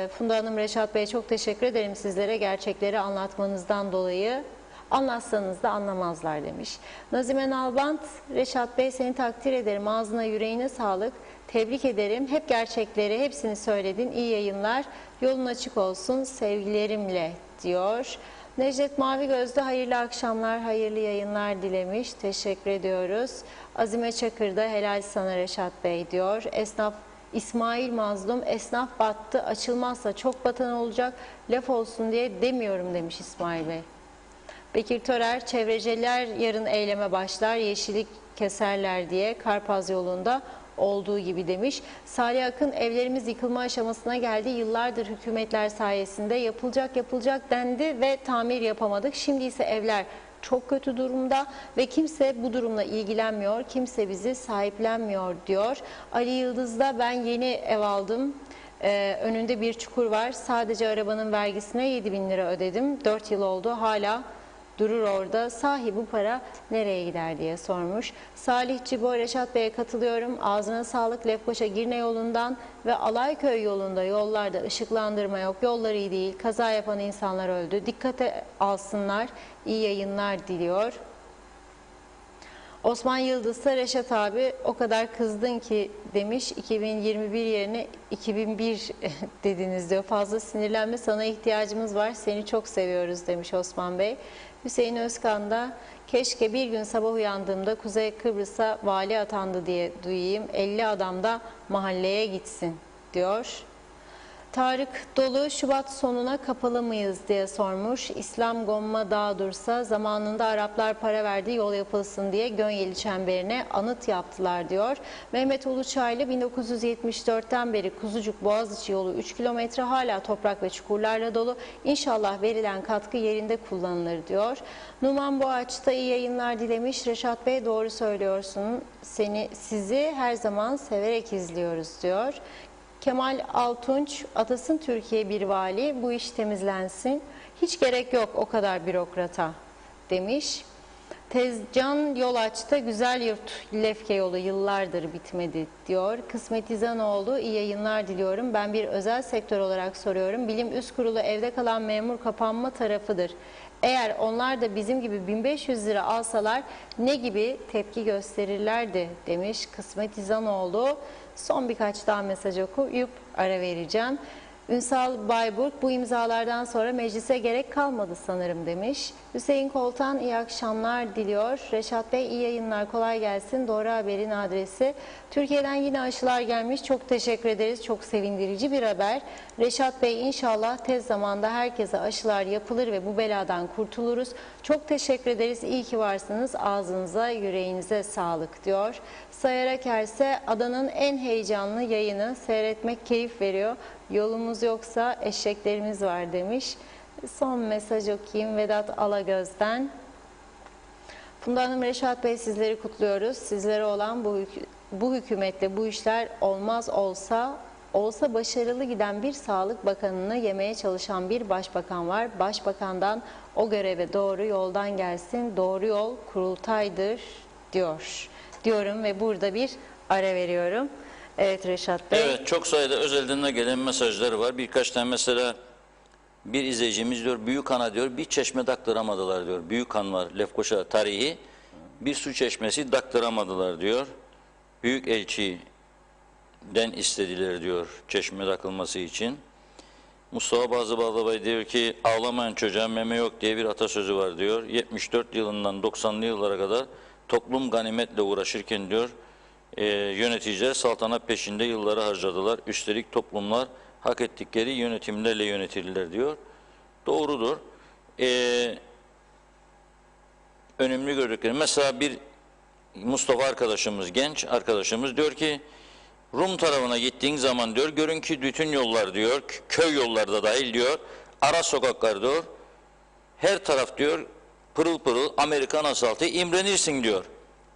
Funda Hanım, Reşat Bey'e çok teşekkür ederim sizlere gerçekleri anlatmanızdan dolayı. Anlatsanız da anlamazlar demiş. Nazime Nalbant, Reşat Bey seni takdir ederim. Ağzına yüreğine sağlık. Tebrik ederim. Hep gerçekleri, hepsini söyledin. İyi yayınlar. Yolun açık olsun. Sevgilerimle diyor. Necdet Mavi Gözlü hayırlı akşamlar, hayırlı yayınlar dilemiş. Teşekkür ediyoruz. Azime Çakır da helal sana Reşat Bey diyor. Esnaf İsmail Mazlum, esnaf battı, açılmazsa çok batan olacak, laf olsun diye demiyorum demiş İsmail Bey. Bekir Törer, çevreciler yarın eyleme başlar, yeşillik keserler diye Karpaz yolunda olduğu gibi demiş. Salih Akın, evlerimiz yıkılma aşamasına geldi. Yıllardır hükümetler sayesinde yapılacak dendi ve tamir yapamadık. Şimdi ise evler çok kötü durumda ve kimse bu durumla ilgilenmiyor, kimse bizi sahiplenmiyor diyor. Ali Yıldız da ben yeni ev aldım. Önünde bir çukur var. Sadece arabanın vergisine 7.000 lira ödedim. 4 yıl oldu hala durur orada. Sahi bu para nereye gider diye sormuş. Salih Cibo, Reşat Bey'e katılıyorum. Ağzına sağlık. Lefkoşa Girne yolundan ve Alayköy yolunda yollarda ışıklandırma yok. Yollar iyi değil. Kaza yapan insanlar öldü. Dikkate alsınlar. İyi yayınlar diliyor. Osman Yıldız'sa Reşat abi o kadar kızdın ki demiş, 2021 yerine 2001 dediniz diyor. Fazla sinirlenme, sana ihtiyacımız var, seni çok seviyoruz demiş Osman Bey. Hüseyin Özkan da keşke bir gün sabah uyandığımda Kuzey Kıbrıs'a vali atandı diye duyayım, 50 adam da mahalleye gitsin diyor. Tarık Dolu, Şubat sonuna kapalı mıyız diye sormuş. İslam Gomma Dağ Dursa zamanında Araplar para verdi yol yapılsın diye Gönyeli Çemberi'ne anıt yaptılar diyor. Mehmet Uluçaylı, 1974'ten beri Kuzucuk Boğaziçi yolu 3 kilometre hala toprak ve çukurlarla dolu. İnşallah verilen katkı yerinde kullanılır diyor. Numan Boğaç da iyi yayınlar dilemiş. Reşat Bey doğru söylüyorsun. Sizi her zaman severek izliyoruz diyor. Kemal Altunç, atasın Türkiye bir vali, bu iş temizlensin. Hiç gerek yok o kadar bürokrata demiş. Tezcan Yolaç'ta güzel yurt Lefke yolu yıllardır bitmedi diyor. Kısmet İzanoğlu, iyi yayınlar diliyorum. Ben bir özel sektör olarak soruyorum. Bilim Üst Kurulu evde kalan memur kapanma tarafıdır. Eğer onlar da bizim gibi 1500 lira alsalar ne gibi tepki gösterirlerdi demiş Kısmet İzanoğlu. Son birkaç daha mesaj okuyup ara vereceğim. Ünsal Bayburg, bu imzalardan sonra meclise gerek kalmadı sanırım demiş. Hüseyin Koltan iyi akşamlar diliyor. Reşat Bey iyi yayınlar, kolay gelsin. Doğru Haber'in adresi. Türkiye'den yine aşılar gelmiş. Çok teşekkür ederiz. Çok sevindirici bir haber. Reşat Bey inşallah tez zamanda herkese aşılar yapılır ve bu beladan kurtuluruz. Çok teşekkür ederiz. İyi ki varsınız. Ağzınıza, yüreğinize sağlık diyor. Sayarak Erse, adanın en heyecanlı yayını seyretmek keyif veriyor. Yolumuz yoksa eşeklerimiz var demiş. Son mesaj okuyayım Vedat Alagöz'den. Funda Hanım, Reşat Bey sizleri kutluyoruz. Sizlere olan bu hükümetle bu işler olmaz olsa başarılı giden bir Sağlık Bakanı'nı yemeye çalışan bir başbakan var. Başbakandan o göreve doğru yoldan gelsin. Doğru yol kurultaydır diyorum ve burada bir ara veriyorum. Evet Reşat Bey. Evet, çok sayıda özelden gelen mesajları var. Birkaç tane mesela bir izleyicimiz diyor, Büyükhan'a diyor bir çeşme daktıramadılar diyor. Büyükhan var, Lefkoşa tarihi. Bir su çeşmesi daktıramadılar diyor. Büyükelçiden istediler diyor çeşme takılması için. Mustafa Bazıbağlıbay diyor ki ağlamayan çocuğa meme yok diye bir atasözü var diyor. 74 yılından 90'lı yıllara kadar toplum ganimetle uğraşırken diyor, yöneticiler saltanat peşinde yılları harcadılar. Üstelik toplumlar hak ettikleri yönetimlerle yönetirler diyor. Doğrudur. Önemli gördükleri. Mesela bir Mustafa arkadaşımız, genç arkadaşımız diyor ki, Rum tarafına gittiğin zaman diyor, görün ki bütün yollar diyor, köy yollarda dahil diyor, ara sokaklar diyor, her taraf diyor, pırıl pırıl Amerikan asfaltı, imrenirsin diyor.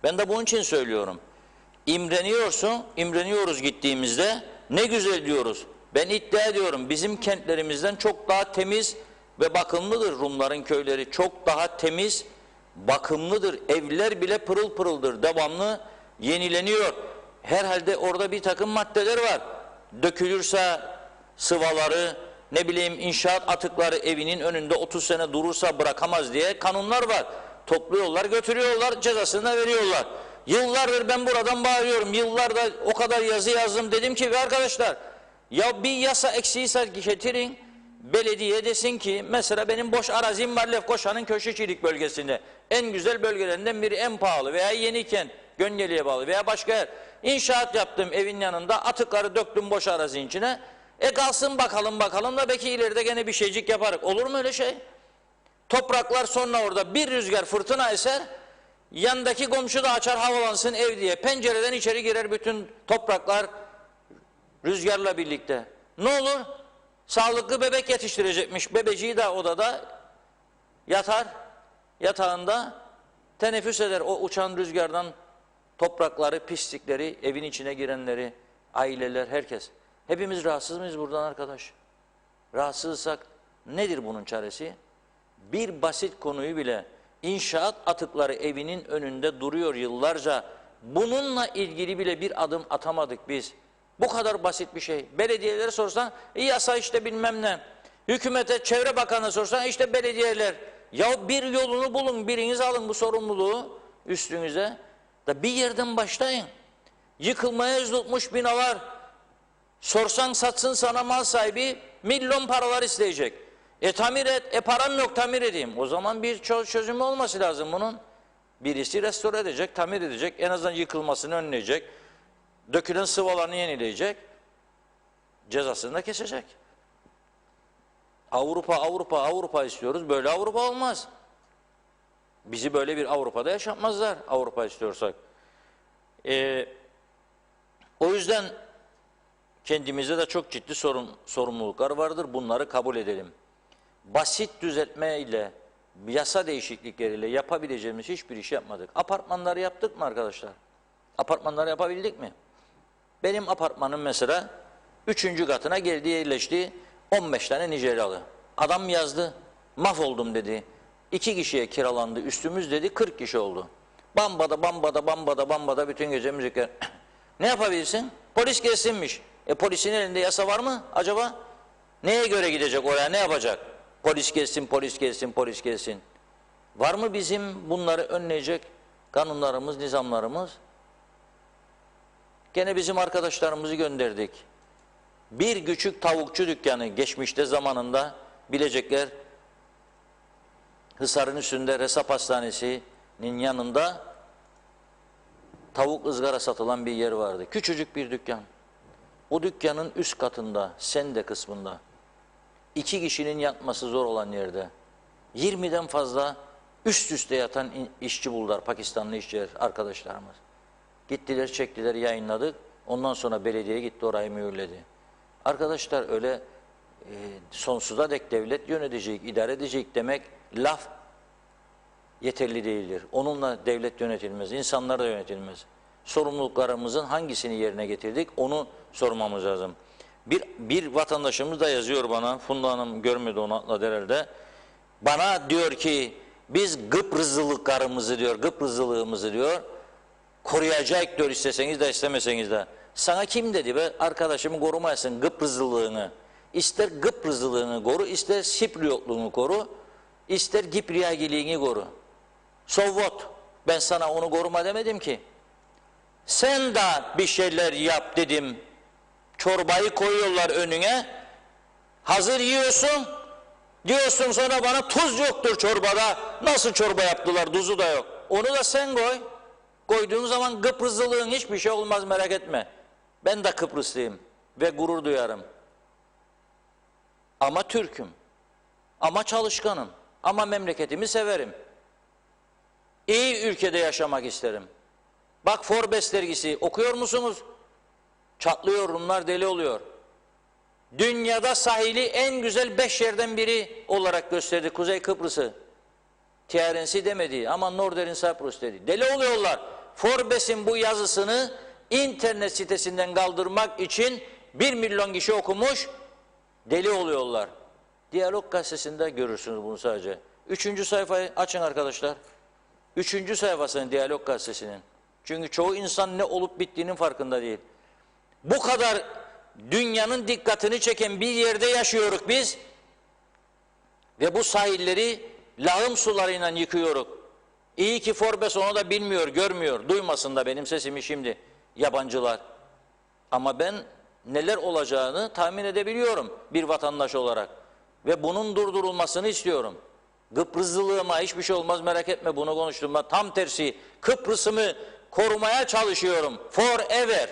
Ben de bunun için söylüyorum. İmreniyorsun, imreniyoruz gittiğimizde, ne güzel diyoruz. Ben iddia ediyorum, bizim kentlerimizden çok daha temiz ve bakımlıdır. Rumların köyleri çok daha temiz, bakımlıdır. Evler bile pırıl pırıldır, devamlı yenileniyor. Herhalde orada bir takım maddeler var. Dökülürse sıvaları, ne bileyim inşaat atıkları evinin önünde 30 sene durursa bırakamaz diye kanunlar var. Topluyorlar, götürüyorlar, cezasını da veriyorlar. Yıllardır ben buradan bağırıyorum. Yıllarda o kadar yazı yazdım, dedim ki arkadaşlar, ya bir yasa eksiğiyse getirin, belediye desin ki, mesela benim boş arazim var Lefkoşa'nın Köşkçilik bölgesinde. En güzel bölgelerinden biri, en pahalı, veya Yenikent, Göngeli'ye bağlı veya başka yer. İnşaat yaptım evin yanında, atıkları döktüm boş arazinin içine. Kalsın bakalım da belki ileride gene bir şeycik yaparız. Olur mu öyle şey? Topraklar sonra orada bir rüzgar fırtına eser, yandaki komşu da açar havalansın ev diye. Pencereden içeri girer bütün topraklar rüzgarla birlikte. Ne olur? Sağlıklı bebek yetiştirecekmiş. Bebeciği de odada yatar, yatağında teneffüs eder o uçan rüzgardan, toprakları, pislikleri, evin içine girenleri, aileler, herkes. Hepimiz rahatsız mıyız buradan arkadaş? Rahatsızsak nedir bunun çaresi? Bir basit konuyu bile, inşaat atıkları evinin önünde duruyor yıllarca. Bununla ilgili bile bir adım atamadık biz. Bu kadar basit bir şey. Belediyelere sorsan, yasa işte bilmem ne. Hükümete, Çevre Bakanı'na sorsan, işte belediyeler. Ya bir yolunu bulun, biriniz alın bu sorumluluğu üstünüze. Da bir yerden başlayın. Yıkılmaya yüz tutmuş binalar. Sorsan satsın sana mal sahibi, milyon paralar isteyecek. Tamir et, param yok tamir edeyim. O zaman bir çözümü olması lazım bunun. Birisi restore edecek, tamir edecek, en azından yıkılmasını önleyecek. Dökülen sıvalarını yenileyecek. Cezasını da kesecek. Avrupa istiyoruz. Böyle Avrupa olmaz. Bizi böyle bir Avrupa'da yaşatmazlar Avrupa istiyorsak. O yüzden kendimizde de çok ciddi sorumluluklar vardır. Bunları kabul edelim. Basit düzeltme ile, yasa değişiklikleriyle yapabileceğimiz hiçbir iş yapmadık. Apartmanları yaptık mı arkadaşlar? Apartmanları yapabildik mi? Benim apartmanım mesela 3. katına geldi, yerleşti 15 tane Nijeryalı. Adam yazdı, mahvoldum dedi. 2 kişiye kiralandı üstümüz dedi, 40 kişi oldu. Bambada bütün gece müzikler. Ne yapabilirsin? Polis gelsinmiş. Polisin elinde yasa var mı acaba? Neye göre gidecek oraya, ne yapacak? Polis gelsin. Var mı bizim bunları önleyecek kanunlarımız, nizamlarımız? Gene bizim arkadaşlarımızı gönderdik. Bir küçük tavukçu dükkanı geçmişte zamanında, bilecekler, Hisar'ın üstünde Resap Hastanesi'nin yanında tavuk ızgara satılan bir yer vardı. Küçücük bir dükkan. O dükkanın üst katında, sende kısmında, 2 kişinin yatması zor olan yerde 20'den fazla üst üste yatan işçi buldular, Pakistanlı işçiler arkadaşlarımız. Gittiler, çektiler, yayınladık. Ondan sonra belediye gitti, orayı mühürledi. Arkadaşlar öyle sonsuza dek devlet yönetecek, idare edecek demek laf yeterli değildir. Onunla devlet yönetilmez, insanlar da yönetilmez. Sorumluluklarımızın hangisini yerine getirdik onu sormamız lazım. Bir vatandaşımız da yazıyor bana, Funda Hanım görmedi onu atladı herhalde. Bana diyor ki biz Kıbrıslılıklarımızı diyor, Kıbrıslılığımızı diyor koruyacak diyor, isteseniz de istemeseniz de. Sana kim dedi be arkadaşımı korumayasın Kıbrıslılığını. İster Kıbrıslılığını koru, ister Sipriyotluğunu koru, ister Gipriyagiliğini koru. So what? Ben sana onu koruma demedim ki. Sen de bir şeyler yap dedim. Çorbayı koyuyorlar önüne. Hazır yiyorsun. Diyorsun sonra bana tuz yoktur çorbada. Nasıl çorba yaptılar? Tuzu da yok. Onu da sen koy. koyduğun zaman Kıbrıslılığın hiçbir şey olmaz, merak etme. Ben de Kıbrıslıyım ve gurur duyarım. Ama Türk'üm. Ama çalışkanım. Ama memleketimi severim. İyi ülkede yaşamak isterim. Bak Forbes dergisi okuyor musunuz? Çatlıyor, Rumlar deli oluyor. Dünyada sahili en güzel 5 yerden biri olarak gösterdi Kuzey Kıbrıs'ı. TRNC demedi ama Northern Cyprus dedi. Deli oluyorlar. Forbes'in bu yazısını internet sitesinden kaldırmak için 1 milyon kişi okumuş, deli oluyorlar. Diyalog gazetesinde görürsünüz bunu sadece. 3. sayfayı açın arkadaşlar. 3. sayfasının Diyalog gazetesinin. Çünkü çoğu insan ne olup bittiğinin farkında değil. Bu kadar dünyanın dikkatini çeken bir yerde yaşıyoruz biz ve bu sahilleri lağım sularıyla yıkıyoruz. İyi ki Forbes onu da bilmiyor, görmüyor. Duymasın da benim sesimi şimdi yabancılar. Ama ben neler olacağını tahmin edebiliyorum bir vatandaş olarak. Ve bunun durdurulmasını istiyorum. Kıbrıslılığıma hiçbir şey olmaz, merak etme, bunu konuştuğumda tam tersi Kıbrıs'ımı korumaya çalışıyorum. Forever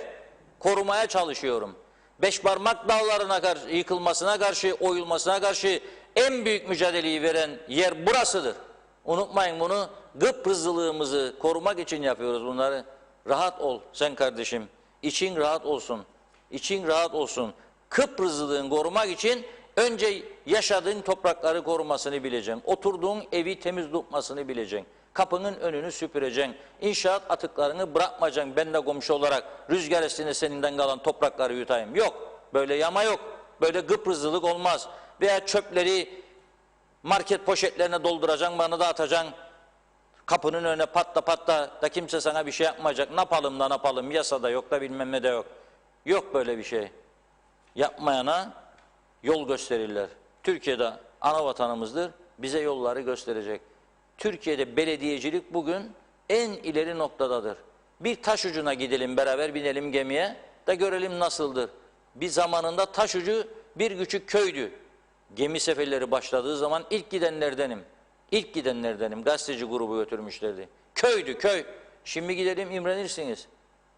korumaya çalışıyorum. Beşparmak dağlarına karşı, yıkılmasına karşı, oyulmasına karşı en büyük mücadeleyi veren yer burasıdır. Unutmayın bunu. Kıbrıslılığımızı korumak için yapıyoruz bunları. Rahat ol sen kardeşim. İçin rahat olsun. İçin rahat olsun. Kıbrıslılığını korumak için önce yaşadığın toprakları korumasını bileceksin. Oturduğun evi temiz tutmasını bileceksin. Kapının önünü süpüreceksin. İnşaat atıklarını bırakmayacaksın. Ben de komşu olarak rüzgar esine seninden kalan toprakları yutayım. Yok. Böyle yama yok. Böyle Kıbrıslılık olmaz. Veya çöpleri market poşetlerine dolduracaksın, bana da atacaksın. Kapının önüne patla patla da kimse sana bir şey yapmayacak. Ne yapalım da ne yapalım, yasada yok da bilmem ne de yok. Yok böyle bir şey. Yapmayana yol gösterirler. Türkiye'de ana vatanımızdır, bize yolları gösterecek. Türkiye'de belediyecilik bugün en ileri noktadadır. Bir taş ucuna gidelim beraber, binelim gemiye de görelim nasıldır. Bir zamanında taş ucu bir küçük köydü. Gemi seferleri başladığı zaman ilk gidenlerdenim. İlk gidenlerdenim. Gazeteci grubu götürmüşlerdi. Köydü, köy. Şimdi gidelim, imrenirsiniz.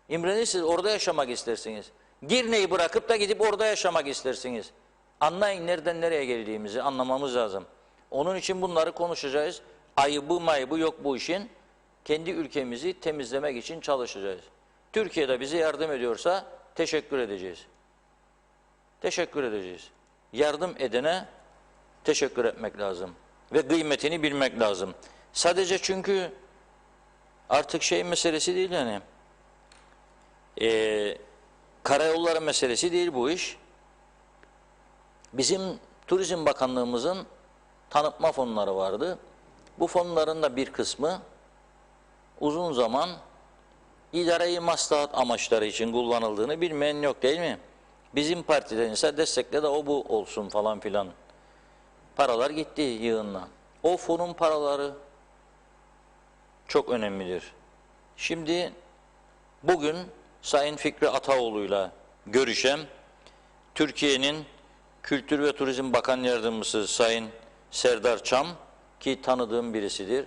İmrenirsiniz, orada yaşamak istersiniz. Girne'yi bırakıp da gidip orada yaşamak istersiniz. Anlayın nereden nereye geldiğimizi anlamamız lazım. Onun için bunları konuşacağız. Ayıbı mayıbı yok bu işin. Kendi ülkemizi temizlemek için çalışacağız. Türkiye'de bize yardım ediyorsa teşekkür edeceğiz. Teşekkür edeceğiz. Yardım edene teşekkür etmek lazım. Ve kıymetini bilmek lazım. Sadece çünkü artık şey meselesi değil yani. Karayolları meselesi değil bu iş. Bizim Turizm Bakanlığımızın tanıtma fonları vardı. Bu fonların da bir kısmı uzun zaman idare-i maslahat amaçları için kullanıldığını bilmeyen yok değil mi? Bizim partiden ise destekle de o bu olsun falan filan. Paralar gitti yığınla. O fonun paraları çok önemlidir. Şimdi bugün Sayın Fikri Ataoğlu'yla görüşen Türkiye'nin Kültür ve Turizm Bakan Yardımcısı Sayın Serdar Çam, ki tanıdığım birisidir.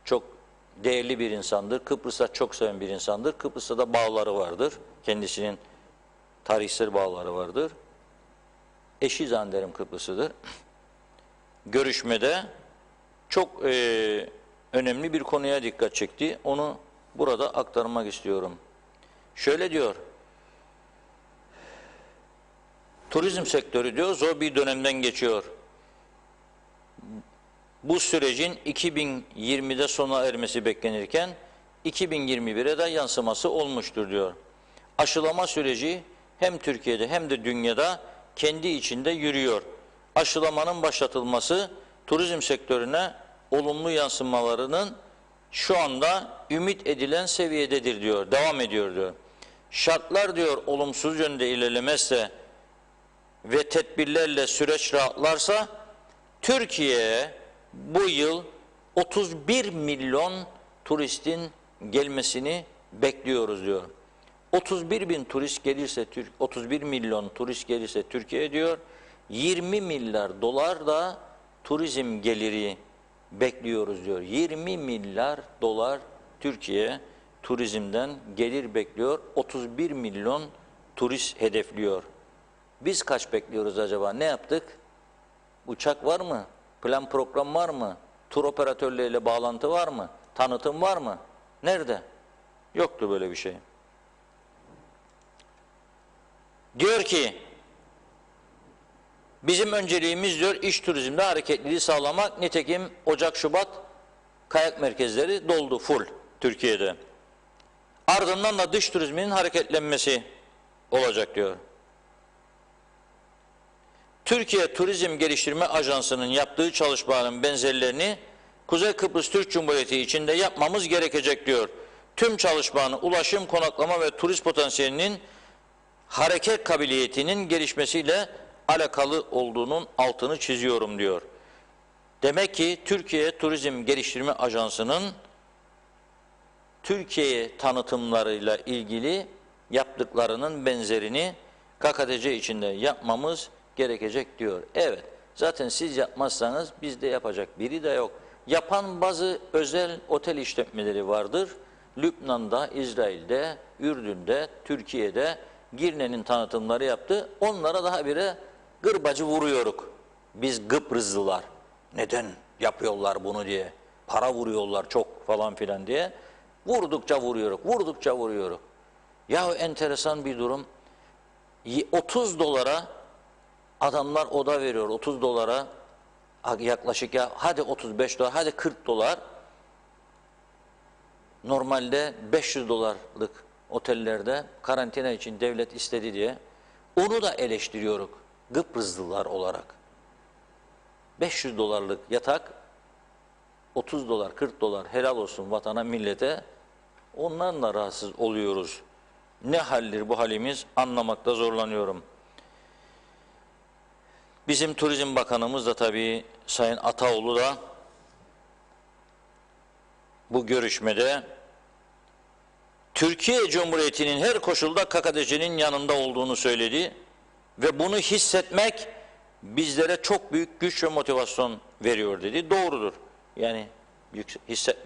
Çok değerli bir insandır. Kıbrıs'a çok seven bir insandır. Kıbrıs'ta da bağları vardır. Kendisinin tarihsel bağları vardır. Eşi zannederim Kıbrıs'ıdır. Görüşmede çok önemli bir konuya dikkat çekti. Onu burada aktarmak istiyorum. Şöyle diyor. Turizm sektörü diyor zor bir dönemden geçiyor. Bu sürecin 2020'de sona ermesi beklenirken 2021'e de yansıması olmuştur diyor. Aşılama süreci hem Türkiye'de hem de dünyada kendi içinde yürüyor. Aşılamanın başlatılması turizm sektörüne olumlu yansımalarının şu anda ümit edilen seviyededir diyor. Devam ediyor diyor. Şartlar diyor olumsuz yönde ilerlemezse ve tedbirlerle süreç rahatlarsa Türkiye'ye bu yıl 31 milyon turistin gelmesini bekliyoruz diyor. 31 bin turist gelirse 31 milyon turist gelirse Türkiye diyor 20 milyar dolar da turizm geliri bekliyoruz diyor. 20 milyar dolar Türkiye turizmden gelir bekliyor. 31 milyon turist hedefliyor. Biz kaç bekliyoruz acaba? Ne yaptık? Uçak var mı? Plan program var mı? Tur operatörleriyle bağlantı var mı? Tanıtım var mı? Nerede? Yoktu böyle bir şey. Diyor ki, bizim önceliğimiz diyor iç turizmde hareketliliği sağlamak. Nitekim Ocak-Şubat kayak merkezleri doldu full Türkiye'de. Ardından da dış turizmin hareketlenmesi olacak diyor. Türkiye Turizm Geliştirme Ajansı'nın yaptığı çalışmaların benzerlerini Kuzey Kıbrıs Türk Cumhuriyeti içinde yapmamız gerekecek diyor. Tüm çalışmanın ulaşım, konaklama ve turist potansiyelinin hareket kabiliyetinin gelişmesiyle alakalı olduğunun altını çiziyorum diyor. Demek ki Türkiye Turizm Geliştirme Ajansı'nın Türkiye tanıtımlarıyla ilgili yaptıklarının benzerini KKTC içinde yapmamız gerekecek diyor. Evet, zaten siz yapmazsanız bizde yapacak biri de yok. Yapan bazı özel otel işletmeleri vardır. Lübnan'da, İsrail'de, Ürdün'de, Türkiye'de Girne'nin tanıtımları yaptı. Onlara daha bire gırbacı vuruyoruz. Biz Kıbrıslılar. Neden yapıyorlar bunu diye. Para vuruyorlar çok falan filan diye. Vurdukça vuruyoruz, vurdukça vuruyoruz. Ya enteresan bir durum. 30 dolara adamlar oda veriyor. 30 dolara yaklaşık ya hadi 35 dolar, hadi 40 dolar. Normalde 500 dolarlık otellerde karantina için devlet istedi diye onu da eleştiriyoruz Kıbrıslılar olarak. 500 dolarlık yatak 30 dolar, 40 dolar helal olsun vatana, millete. Ondan da rahatsız oluyoruz. Ne haldir bu halimiz anlamakta zorlanıyorum. Bizim Turizm Bakanımız da tabii Sayın Ataoğlu da bu görüşmede Türkiye Cumhuriyeti'nin her koşulda KKTC'nin yanında olduğunu söyledi ve bunu hissetmek bizlere çok büyük güç ve motivasyon veriyor dedi. Doğrudur. Yani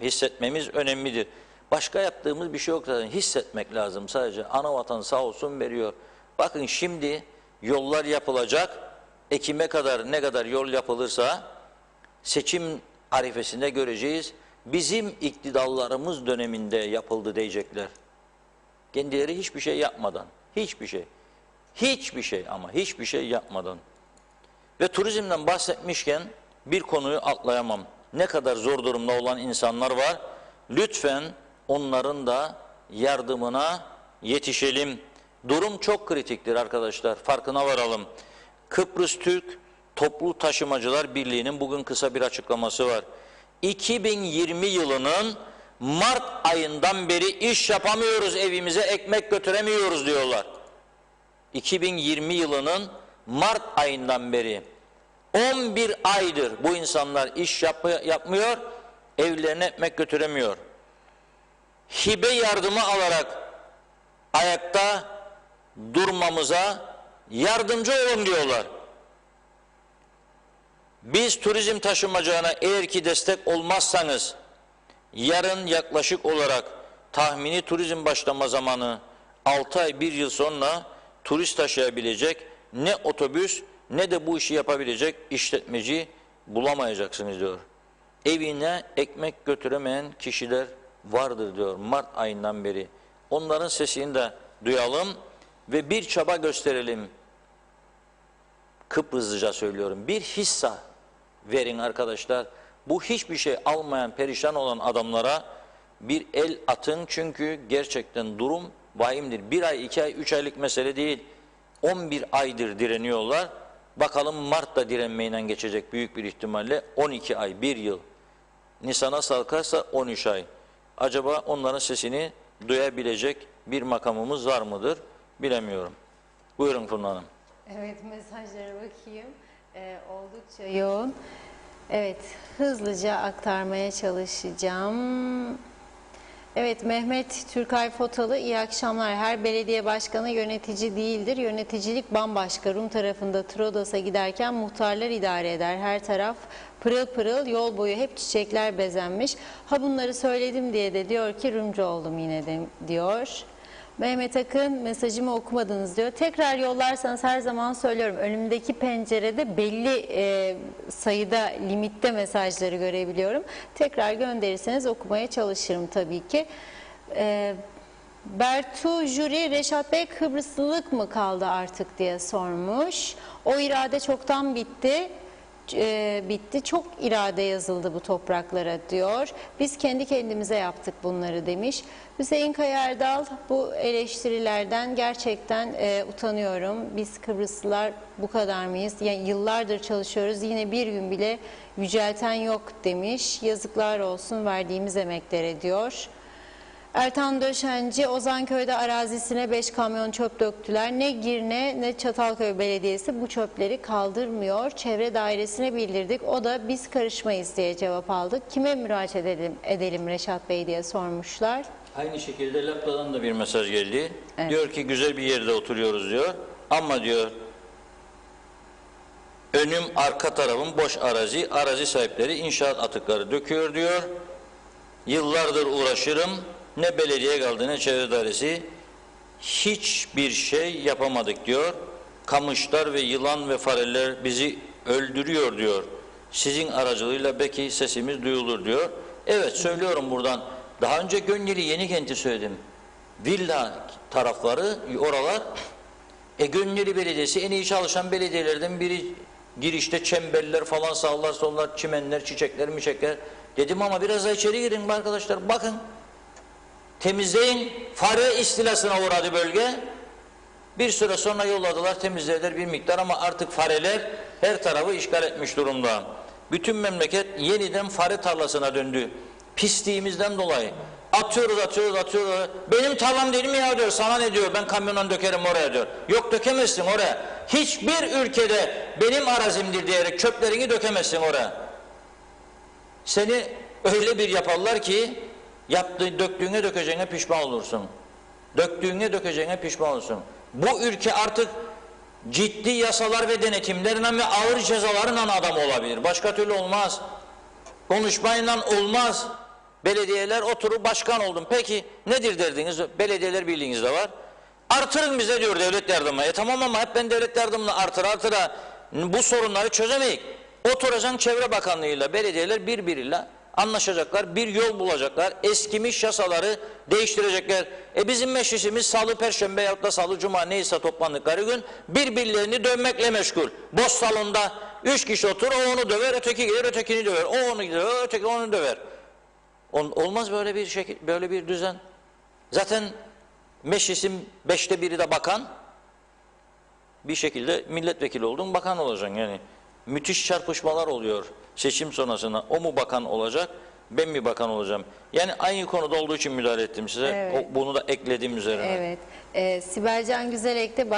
hissetmemiz önemlidir. Başka yaptığımız bir şey yok zaten. Hissetmek lazım sadece. Anavatan sağ olsun veriyor. Bakın şimdi yollar yapılacak. Ekim'e kadar ne kadar yol yapılırsa seçim arifesinde göreceğiz. Bizim iktidarlarımız döneminde yapıldı diyecekler. Kendileri hiçbir şey yapmadan. Hiçbir şey. Hiçbir şey ama hiçbir şey yapmadan. Ve turizmden bahsetmişken bir konuyu atlayamam. Ne kadar zor durumda olan insanlar var. Lütfen onların da yardımına yetişelim. Durum çok kritiktir arkadaşlar. Farkına varalım. Kıbrıs Türk Toplu Taşımacılar Birliği'nin bugün kısa bir açıklaması var. 2020 yılının Mart ayından beri iş yapamıyoruz, evimize ekmek götüremiyoruz diyorlar. 2020 yılının Mart ayından beri 11 aydır bu insanlar iş yapmıyor, evlerine ekmek götüremiyor. Hibe yardımı alarak ayakta durmamıza yardımcı olun diyorlar. Biz turizm taşımacılığına eğer ki destek olmazsanız yarın yaklaşık olarak tahmini turizm başlama zamanı 6 ay 1 yıl sonra turist taşıyabilecek ne otobüs ne de bu işi yapabilecek işletmeci bulamayacaksınız diyor. Evine ekmek götüremeyen kişiler vardır diyor Mart ayından beri. Onların sesini de duyalım ve bir çaba gösterelim. Kıbrıslıca söylüyorum. Bir hissa verin arkadaşlar. Bu hiçbir şey almayan, perişan olan adamlara bir el atın. Çünkü gerçekten durum vahimdir. 1 ay, 2 ay, 3 aylık mesele değil. 11 aydır direniyorlar. Bakalım Mart'ta direnmeyle geçecek büyük bir ihtimalle. 12 ay, 1 yıl. Nisan'a sarkarsa 13 ay. Acaba onların sesini duyabilecek bir makamımız var mıdır? Bilemiyorum. Buyurun Funda Hanım. Evet, mesajlara bakayım. Oldukça yoğun. Evet, hızlıca aktarmaya çalışacağım. Evet, Mehmet Türkay Fotalı, iyi akşamlar. Her belediye başkanı yönetici değildir. Yöneticilik bambaşka. Rum tarafında Trodos'a giderken muhtarlar idare eder. Her taraf pırıl pırıl, yol boyu hep çiçekler bezenmiş. Ha bunları söyledim diye de diyor ki Rumcu oldum yine de diyor. Mehmet Akın, mesajımı okumadınız diyor. Tekrar yollarsanız her zaman söylüyorum. Önümdeki pencerede belli sayıda, limitte mesajları görebiliyorum. Tekrar gönderirseniz okumaya çalışırım tabii ki. Bertu Jüri, Reşat Bey Kıbrıslılık mı kaldı artık diye sormuş. O irade çoktan bitti. Bitti. Çok irade yazıldı bu topraklara diyor. Biz kendi kendimize yaptık bunları demiş. Hüseyin Kayardal, bu eleştirilerden gerçekten utanıyorum. Biz Kıbrıslılar bu kadar mıyız? Yani yıllardır çalışıyoruz, yine bir gün bile yücelten yok demiş. Yazıklar olsun verdiğimiz emeklere diyor. Ertan Döşenci, Ozanköy'de arazisine 5 kamyon çöp döktüler. Ne Girne ne Çatalköy Belediyesi bu çöpleri kaldırmıyor. Çevre dairesine bildirdik. O da biz karışmayız diye cevap aldık. Kime müracaat edelim Reşat Bey diye sormuşlar. Aynı şekilde Lapta'dan da bir mesaj geldi. Evet. Diyor ki güzel bir yerde oturuyoruz diyor. Ama diyor önüm arka tarafım boş arazi. Arazi sahipleri inşaat atıkları döküyor diyor. Yıllardır uğraşırım. Ne belediye kaldı ne çevre dairesi. Hiçbir şey yapamadık diyor. Kamışlar ve yılan ve fareler bizi öldürüyor diyor. Sizin aracılığıyla belki sesimiz duyulur diyor. Evet, söylüyorum buradan. Daha önce Gönyeli Yenikent'i söyledim. Villa tarafları, oralar. Gönyeli Belediyesi en iyi çalışan belediyelerden biri. Girişte çemberler falan sağlar sollar, çimenler, çiçekler, mişekler. Dedim ama biraz daha içeri girin arkadaşlar, bakın. Temizleyin. Fare istilasına uğradı bölge. Bir süre sonra yolladılar, temizlediler bir miktar ama artık fareler her tarafı işgal etmiş durumda. Bütün memleket yeniden fare tarlasına döndü. Pisliğimizden dolayı. Atıyoruz. Benim tarlam değil mi ya diyor. Sana ne diyor? Ben kamyondan dökerim oraya diyor. Yok, dökemezsin oraya. Hiçbir ülkede benim arazimdir diyerek çöplerini dökemezsin oraya. Seni öyle bir yaparlar ki döktüğüne dökeceğine pişman olursun. Döktüğüne dökeceğine pişman olursun. Bu ülke artık ciddi yasalar ve denetimlerle ve ağır cezalarla adam olabilir. Başka türlü olmaz. Konuşmayla olmaz. Belediyeler oturup başkan oldum. Peki nedir derdiniz? Belediyeler birliğinizde var. Artırın bize diyor devlet yardımı. Tamam ama hep ben devlet yardımını artıra bu sorunları çözemeyiz. Oturacaksın Çevre Bakanlığı'yla belediyeler birbiriyle anlaşacaklar, bir yol bulacaklar, eskimiş yasaları değiştirecekler. Bizim meclisimiz salı, perşembe yahut da salı, cuma neyse toplandıkları gün birbirlerini dövmekle meşgul. Boş salonda 3 kişi oturur, o onu döver, öteki gelir, ötekini döver, o onu döver, öteki onu döver. Olmaz böyle bir şekil, böyle bir düzen. Zaten meclisin 5'te biri de bakan, bir şekilde milletvekili oldun, bakan olacaksın yani. Müthiş çarpışmalar oluyor seçim sonrasında. O mu bakan olacak, ben mi bakan olacağım? Yani aynı konuda olduğu için müdahale ettim size. Evet. Bunu da eklediğim üzerine. Evet. Sibel Can Güzelek de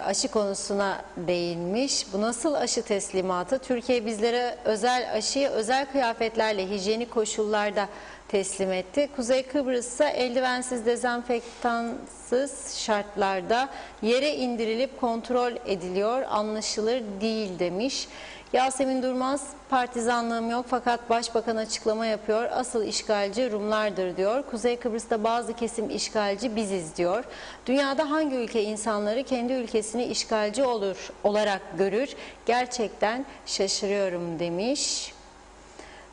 aşı konusuna değinmiş. Bu nasıl aşı teslimatı? Türkiye bizlere özel aşıyı özel kıyafetlerle, hijyenik koşullarda teslim etti. Kuzey Kıbrıs'a eldivensiz, dezenfektansız şartlarda yere indirilip kontrol ediliyor, anlaşılır değil demiş. Yasemin Durmaz, partizanlığım yok fakat başbakan açıklama yapıyor. Asıl işgalci Rumlardır diyor. Kuzey Kıbrıs'ta bazı kesim işgalci biziz diyor. Dünyada hangi ülke insanları kendi ülkesini işgalci olarak görür? Gerçekten şaşırıyorum demiş.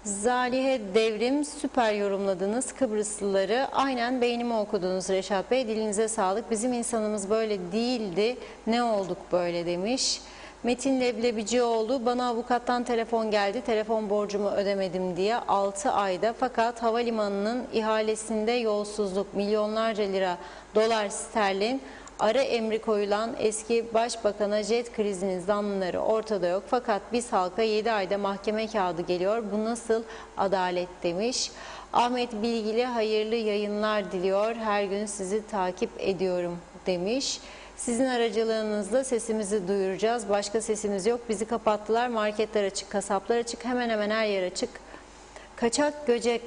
Zalihe Devrim, süper yorumladınız Kıbrıslıları. Aynen beynimi okudunuz Reşat Bey. Dilinize sağlık. Bizim insanımız böyle değildi. Ne olduk böyle demiş. Metin Leblebicioğlu, bana avukattan telefon geldi. Telefon borcumu ödemedim diye 6 ayda. Fakat havalimanının ihalesinde yolsuzluk, milyonlarca lira, dolar, sterlin, ara emri koyulan eski başbakana jet krizinin zanlıları ortada yok. Fakat biz halka 7 ayda mahkeme kağıdı geliyor. Bu nasıl adalet demiş. Ahmet Bilgili, hayırlı yayınlar diliyor. Her gün sizi takip ediyorum demiş. Sizin aracılığınızla sesimizi duyuracağız. Başka sesimiz yok. Bizi kapattılar. Marketler açık, kasaplar açık. Hemen hemen her yer açık. Kaçak göçek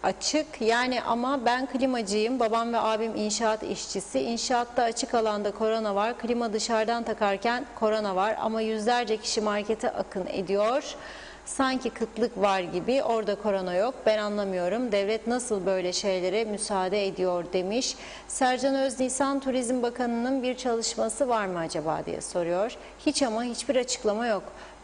açık. Yani ama ben klimacıyım. Babam ve abim inşaat işçisi. İnşaatta açık alanda korona var. Klima dışarıdan takarken korona var. Ama yüzlerce kişi markete akın ediyor. Sanki kıtlık var gibi, orada korona yok. Ben anlamıyorum. Devlet nasıl böyle şeylere müsaade ediyor demiş. Sercan Öznisan, Turizm Bakanı'nın bir çalışması var mı acaba diye soruyor. Hiç ama hiçbir açıklama yok.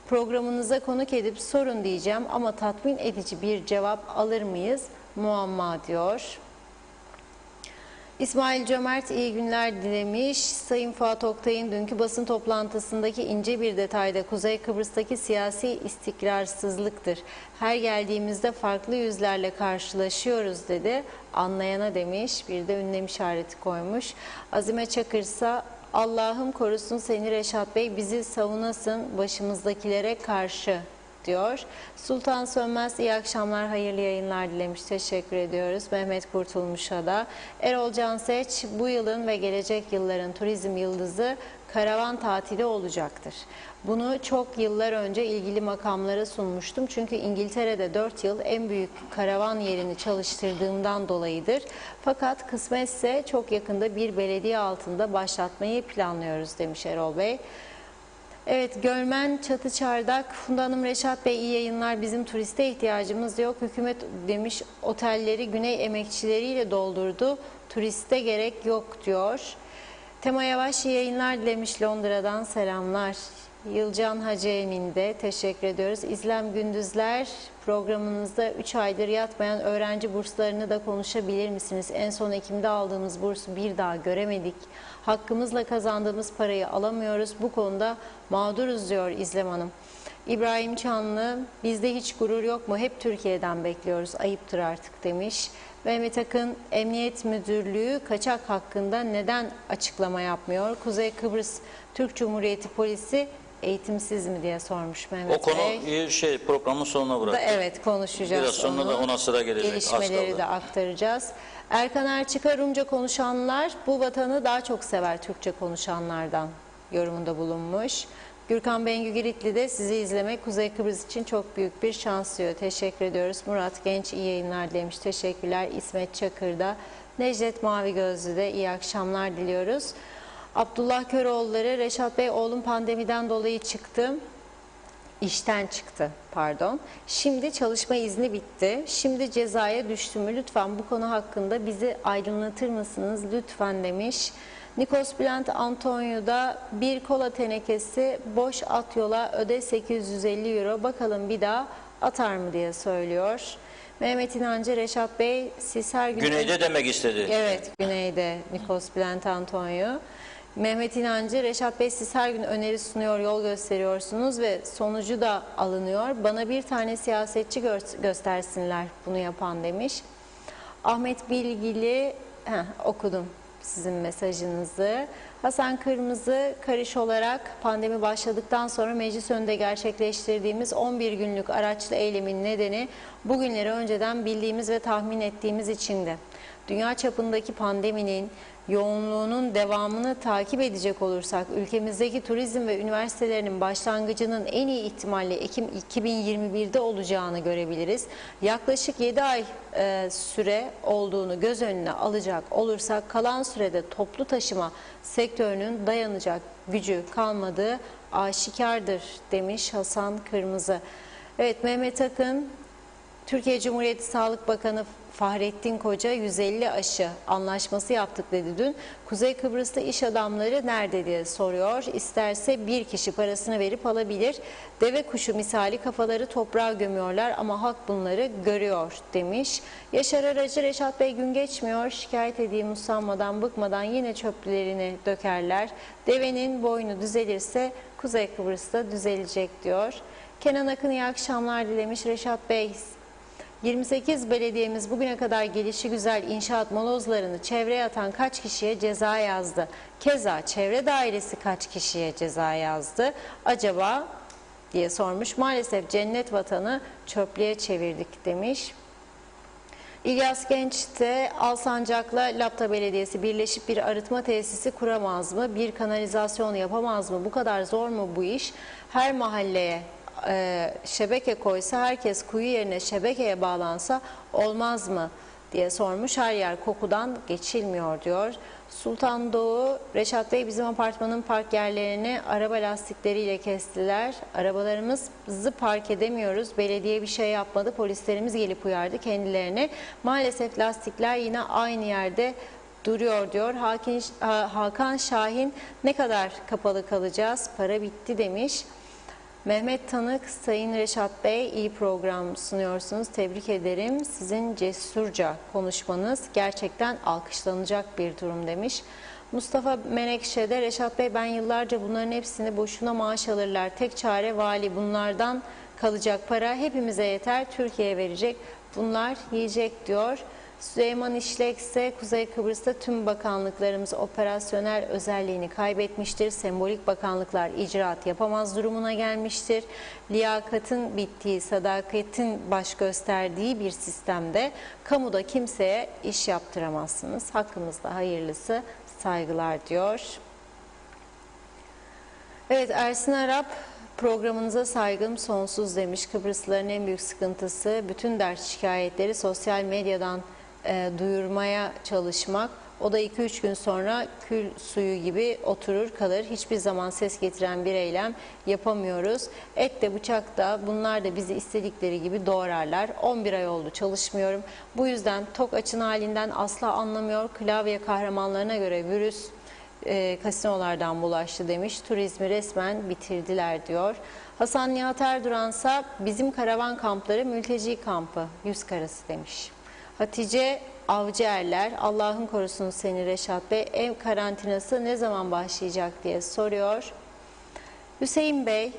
Programınıza konuk edip sorun diyeceğim ama tatmin edici bir cevap alır mıyız? Muamma diyor. İsmail Cömert iyi günler dilemiş. Sayın Fuat Oktay'ın dünkü basın toplantısındaki ince bir detayda Kuzey Kıbrıs'taki siyasi istikrarsızlıktır. Her geldiğimizde farklı yüzlerle karşılaşıyoruz dedi. Anlayana demiş. Bir de ünlem işareti koymuş. Azime Çakırsa Allah'ım korusun seni Reşat Bey, bizi savunasın başımızdakilere karşı diyor. Sultan Sönmez iyi akşamlar, hayırlı yayınlar dilemiş. Teşekkür ediyoruz. Mehmet Kurtulmuş'a da. Erol Canseç, bu yılın ve gelecek yılların turizm yıldızı karavan tatili olacaktır. Bunu çok yıllar önce ilgili makamlara sunmuştum. Çünkü İngiltere'de 4 yıl en büyük karavan yerini çalıştırdığımdan dolayıdır. Fakat kısmetse çok yakında bir belediye altında başlatmayı planlıyoruz demiş Erol Bey. Evet, Gölmen Çatı Çardak, Funda Hanım, Reşat Bey iyi yayınlar, bizim turiste ihtiyacımız yok. Hükümet demiş otelleri Güney emekçileriyle doldurdu, turiste gerek yok diyor. Tema Yavaş iyi yayınlar dilemiş, Londra'dan selamlar. Yılcan Hacı Emin de teşekkür ediyoruz. İzlem Gündüzler, programınızda 3 aydır yatmayan öğrenci burslarını da konuşabilir misiniz? En son Ekim'de aldığımız bursu bir daha göremedik. Hakkımızla kazandığımız parayı alamıyoruz. Bu konuda mağduruz diyor İzlem Hanım. İbrahim Çanlı, bizde hiç gurur yok mu? Hep Türkiye'den bekliyoruz. Ayıptır artık demiş. Mehmet Akın, Emniyet Müdürlüğü kaçak hakkında neden açıklama yapmıyor? Kuzey Kıbrıs Türk Cumhuriyeti Polisi eğitimsiz mi diye sormuş Mehmet O konu Bey. programın sonuna bıraktık. Evet, konuşacağız. Biraz sonra da ona sıra gelecek. Gelişmeleri de aktaracağız. Erkan Erçika, Rumca konuşanlar bu vatanı daha çok sever Türkçe konuşanlardan yorumunda bulunmuş. Gürkan Bengü Giritli de sizi izlemek Kuzey Kıbrıs için çok büyük bir şans diyor. Teşekkür ediyoruz. Murat Genç iyi yayınlar demiş. Teşekkürler. İsmet Çakır da. Necdet Mavi Gözlü de iyi akşamlar diliyoruz. Abdullah Köroğulları, Reşat Bey oğlum pandemiden dolayı işten çıktı pardon. Şimdi çalışma izni bitti. Şimdi cezaya düştü mü? Lütfen bu konu hakkında bizi aydınlatır mısınız? Lütfen demiş. Nikos Bülent Antonio'da bir kola tenekesi boş at yola öde 850 euro. Bakalım bir daha atar mı diye söylüyor. Mehmet İnancı, Reşat Bey siz her gün... Güneyde demek istedi. Evet, Güneyde Nikos Bülent Antonio. Mehmet İnancı, Reşat Bey siz her gün öneri sunuyor, yol gösteriyorsunuz ve sonucu da alınıyor. Bana bir tane siyasetçi göstersinler bunu yapan demiş. Ahmet Bilgili, okudum sizin mesajınızı. Hasan Kırmızı, Karış olarak pandemi başladıktan sonra meclis önünde gerçekleştirdiğimiz 11 günlük araçlı eylemin nedeni bugünleri önceden bildiğimiz ve tahmin ettiğimiz içindi. Dünya çapındaki pandeminin yoğunluğunun devamını takip edecek olursak ülkemizdeki turizm ve üniversitelerinin başlangıcının en iyi ihtimalle Ekim 2021'de olacağını görebiliriz. Yaklaşık 7 ay süre olduğunu göz önüne alacak olursak kalan sürede toplu taşıma sektörünün dayanacak gücü kalmadığı aşikardır demiş Hasan Kırmızı. Evet, Mehmet Akın, Türkiye Cumhuriyeti Sağlık Bakanı Fahrettin Koca 150 aşı anlaşması yaptık dedi dün. Kuzey Kıbrıs'ta iş adamları nerede diye soruyor. İsterse bir kişi parasını verip alabilir. Deve kuşu misali kafaları toprağa gömüyorlar ama halk bunları görüyor demiş. Yaşar Aracı, Reşat Bey gün geçmiyor. Şikayet edeyim usanmadan bıkmadan yine çöplerini dökerler. Devenin boynu düzelirse Kuzey Kıbrıs'ta düzelecek diyor. Kenan Akın iyi akşamlar dilemiş. Reşat Bey, 28 belediyemiz bugüne kadar gelişigüzel inşaat molozlarını çevreye atan kaç kişiye ceza yazdı? Keza çevre dairesi kaç kişiye ceza yazdı? Acaba diye sormuş. Maalesef cennet vatanı çöplüğe çevirdik demiş. İlyas Genç de Alsancak'la Lapta Belediyesi birleşip bir arıtma tesisi kuramaz mı? Bir kanalizasyon yapamaz mı? Bu kadar zor mu bu iş? Her mahalleye şebeke koysa, herkes kuyu yerine şebekeye bağlansa olmaz mı diye sormuş. Her yer kokudan geçilmiyor diyor. Sultan Doğu, Reşat Bey, bizim apartmanın park yerlerini araba lastikleriyle kestiler. Arabalarımızı park edemiyoruz. Belediye bir şey yapmadı. Polislerimiz gelip uyardı kendilerini. Maalesef lastikler yine aynı yerde duruyor diyor. Hakan Şahin, ne kadar kapalı kalacağız? Para bitti demiş. Mehmet Tanık, Sayın Reşat Bey, iyi program sunuyorsunuz. Tebrik ederim. Sizin cesurca konuşmanız gerçekten alkışlanacak bir durum demiş. Mustafa Menekşe de, Reşat Bey, ben yıllarca bunların hepsini boşuna maaş alırlar. Tek çare vali, bunlardan kalacak para hepimize yeter. Türkiye'ye verecek. Bunlar yiyecek diyor. Süleyman İşlek ise, Kuzey Kıbrıs'ta tüm bakanlıklarımız operasyonel özelliğini kaybetmiştir. Sembolik bakanlıklar icraat yapamaz durumuna gelmiştir. Liyakatın bittiği, sadakatin baş gösterdiği bir sistemde kamuda kimseye iş yaptıramazsınız. Hakkımızda hayırlısı, saygılar diyor. Evet, Ersin Arap, programınıza saygım sonsuz demiş. Kıbrıslıların en büyük sıkıntısı bütün dert şikayetleri sosyal medyadan duyurmaya çalışmak. O da 2-3 gün sonra kül suyu gibi oturur kalır. Hiçbir zaman ses getiren bir eylem yapamıyoruz. Et de bıçak da, bunlar da bizi istedikleri gibi doğrarlar. 11 ay oldu çalışmıyorum. Bu yüzden tok açın halinden asla anlamıyor. Klavye kahramanlarına göre virüs kasinolardan bulaştı demiş. Turizmi resmen bitirdiler diyor. Hasan Nihat Erduran'sa, bizim karavan kampları mülteci kampı, yüz karası demiş. Hatice Avcıerler, Allah'ın korusun seni Reşat Bey, ev karantinası ne zaman başlayacak diye soruyor. Hüseyin Bey,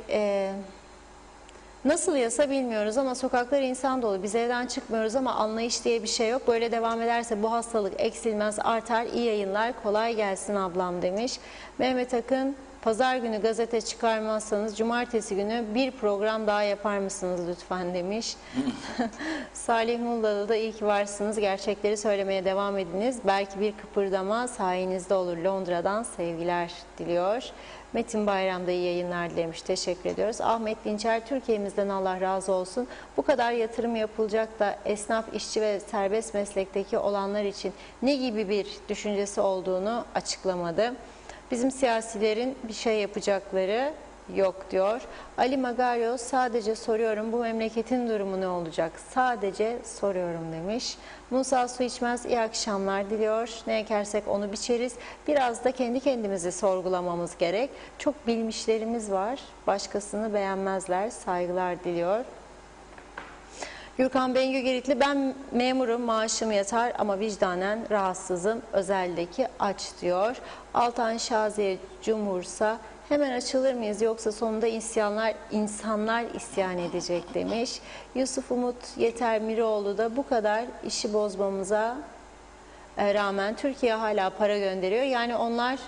nasıl yasa bilmiyoruz ama sokaklar insan dolu. Biz evden çıkmıyoruz ama anlayış diye bir şey yok. Böyle devam ederse bu hastalık eksilmez, artar. İyi yayınlar, kolay gelsin ablam demiş. Mehmet Akın, pazar günü gazete çıkarmazsanız cumartesi günü bir program daha yapar mısınız lütfen demiş. Salih Muğla'da da, iyi ki varsınız. Gerçekleri söylemeye devam ediniz. Belki bir kıpırdama sayenizde olur. Londra'dan sevgiler diliyor. Metin Bayram'da iyi yayınlar dilemiş. Teşekkür ediyoruz. Ahmet Dinçer, Türkiye'mizden Allah razı olsun. Bu kadar yatırım yapılacak da esnaf, işçi ve serbest meslekteki olanlar için ne gibi bir düşüncesi olduğunu açıklamadı. Bizim siyasilerin bir şey yapacakları yok diyor. Ali Magario, sadece soruyorum, bu memleketin durumu ne olacak? Sadece soruyorum demiş. Musa Su İçmez, iyi akşamlar diliyor. Ne ekersek onu biçeriz. Biraz da kendi kendimizi sorgulamamız gerek. Çok bilmişlerimiz var. Başkasını beğenmezler. Saygılar diliyor. Gürkan Bengü Giritli, ben memurum, maaşım yatar ama vicdanen rahatsızım, özeldeki aç diyor. Altan Şaziye Cumhursa, hemen açılır mıyız yoksa sonunda insanlar isyan edecek demiş. Yusuf Umut Yeter Miroğlu da, bu kadar işi bozmamıza rağmen Türkiye hala para gönderiyor. Yani onlar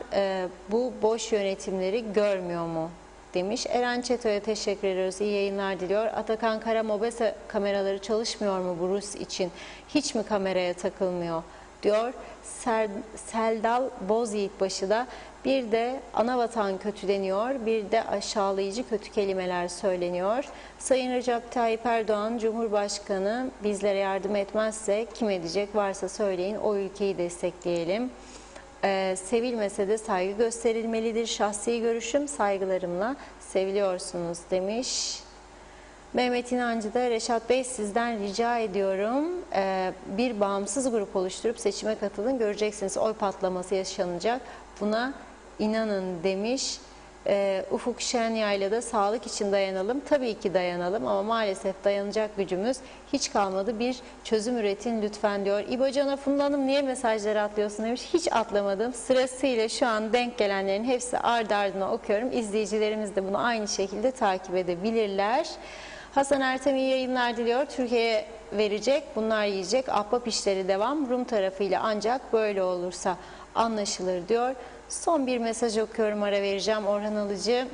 bu boş yönetimleri görmüyor mu demiş. Eren Çeto'ya teşekkür ediyoruz. İyi yayınlar diliyor. Atakan Kara, Mobese kameraları çalışmıyor mu bu Rus için? Hiç mi kameraya takılmıyor diyor. Seldal Bozyiğitbaşı da, bir de anavatan kötüleniyor, bir de aşağılayıcı kötü kelimeler söyleniyor. Sayın Recep Tayyip Erdoğan Cumhurbaşkanı bizlere yardım etmezse kim edecek, varsa söyleyin, o ülkeyi destekleyelim. Sevilmese de saygı gösterilmelidir. Şahsi görüşüm, saygılarımla seviliyorsunuz demiş. Mehmet İnancı da, Reşat Bey sizden rica ediyorum, bir bağımsız grup oluşturup seçime katılın, göreceksiniz oy patlaması yaşanacak, buna inanın demiş. Ufuk Şenyayla da, sağlık için dayanalım. Tabii ki dayanalım ama maalesef dayanacak gücümüz hiç kalmadı. Bir çözüm üretin lütfen diyor. İbo Can'a, Funda Hanım niye mesajları atlıyorsun demiş. Hiç atlamadım. Sırasıyla şu an denk gelenlerin hepsi ardı ardına okuyorum. İzleyicilerimiz de bunu aynı şekilde takip edebilirler. Hasan Ertem, iyi yayınlar diliyor. Türkiye'ye verecek, bunlar yiyecek. Ahbap işleri devam. Rum tarafıyla ancak böyle olursa anlaşılır diyor. Son bir mesaj okuyorum, ara vereceğim. Orhan Alıcı,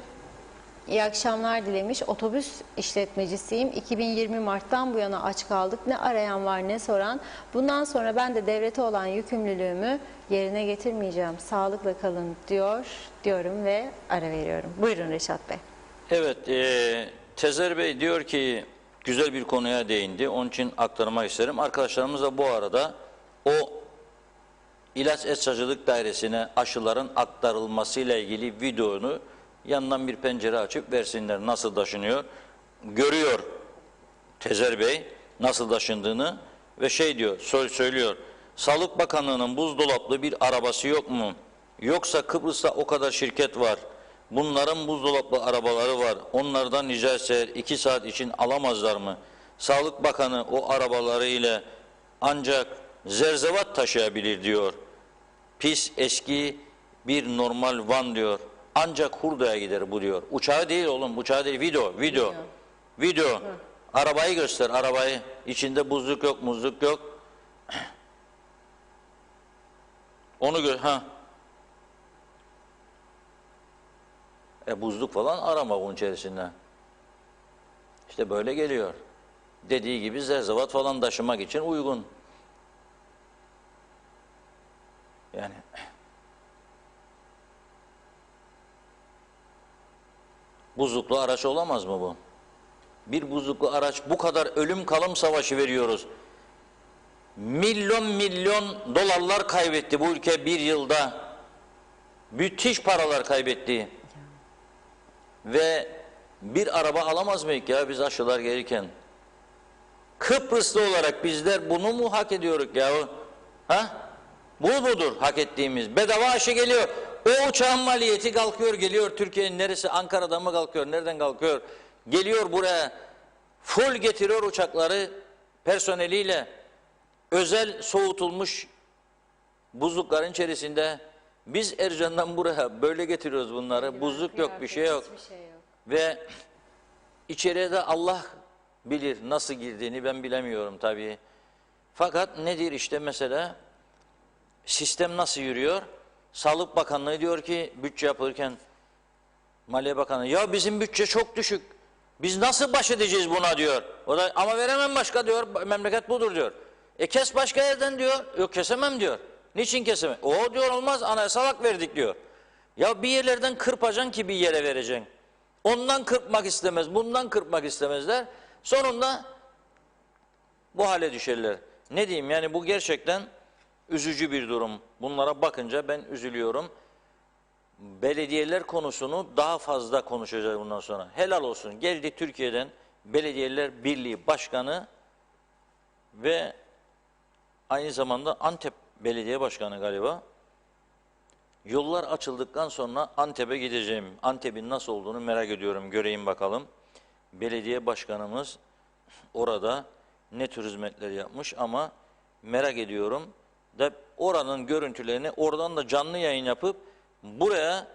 iyi akşamlar dilemiş. Otobüs işletmecisiyim. 2020 Mart'tan bu yana aç kaldık. Ne arayan var ne soran. Bundan sonra ben de devlete olan yükümlülüğümü yerine getirmeyeceğim. Sağlıkla kalın diyorum ve ara veriyorum. Buyurun Reşat Bey. Evet, Tezer Bey diyor ki güzel bir konuya değindi. Onun için aktarmak isterim. Arkadaşlarımız da bu arada o İlaç Eczacılık Dairesi'ne aşıların aktarılmasıyla ilgili videonu yandan bir pencere açıp versinler. Nasıl taşınıyor? Görüyor Tezer Bey nasıl taşındığını ve şey diyor, söylüyor. Sağlık Bakanlığı'nın buzdolaplı bir arabası yok mu? Yoksa Kıbrıs'ta o kadar şirket var. Bunların buzdolaplı arabaları var. Onlardan rica etseler 2 saat için alamazlar mı? Sağlık Bakanı o arabaları ile ancak zerzevat taşıyabilir diyor. Pis eski bir normal van diyor. Ancak hurdaya gider bu diyor. Uçağı değil oğlum, uçağı değil. Video. Arabayı göster, arabayı. İçinde buzluk yok, muzluk yok. Onu gör, ha. Buzluk falan arama bunun içerisinde. İşte böyle geliyor. Dediği gibi zerzevat falan taşımak için uygun. Yani buzluklu araç olamaz mı bu? Bir buzluklu araç, bu kadar ölüm kalım savaşı veriyoruz. Milyon dolarlar kaybetti bu ülke bir yılda. Müthiş paralar kaybetti. Ve bir araba alamaz mıyız ya biz aşılar gelirken? Kıbrıslı olarak bizler bunu mu hak ediyoruz ya? Ha? Bu mudur hak ettiğimiz? Bedava aşı geliyor. O uçağın maliyeti kalkıyor geliyor. Türkiye'nin neresi? Ankara'da mı kalkıyor? Nereden kalkıyor? Geliyor buraya. Full getiriyor uçakları personeliyle. Özel soğutulmuş buzlukların içerisinde. Biz Ercan'dan buraya böyle getiriyoruz bunları. Buzluk yok, bir şey yok. Ve içeriye de Allah bilir nasıl girdiğini ben bilemiyorum tabii. Fakat nedir işte mesela sistem nasıl yürüyor? Sağlık Bakanlığı diyor ki bütçe yapılırken Maliye Bakanı ya bizim bütçe çok düşük. Biz nasıl baş edeceğiz buna diyor. O da ama veremem başka diyor. Memleket budur diyor. Kes başka yerden diyor. Yok kesemem diyor. Niçin kesemem? O diyor olmaz anayasal hak verdik diyor. Ya bir yerlerden kırpacaksın ki bir yere vereceksin. Ondan kırpmak istemez, bundan kırpmak istemezler. Sonunda bu hale düşerler. Ne diyeyim yani bu gerçekten üzücü bir durum. Bunlara bakınca ben üzülüyorum. Belediyeler konusunu daha fazla konuşacağız bundan sonra. Helal olsun. Geldi Türkiye'den Belediyeler Birliği Başkanı ve aynı zamanda Antep Belediye Başkanı galiba. Yollar açıldıktan sonra Antep'e gideceğim. Antep'in nasıl olduğunu merak ediyorum. Göreyim bakalım. Belediye başkanımız orada ne tür hizmetler yapmış ama merak ediyorum. Da oranın görüntülerini oradan da canlı yayın yapıp buraya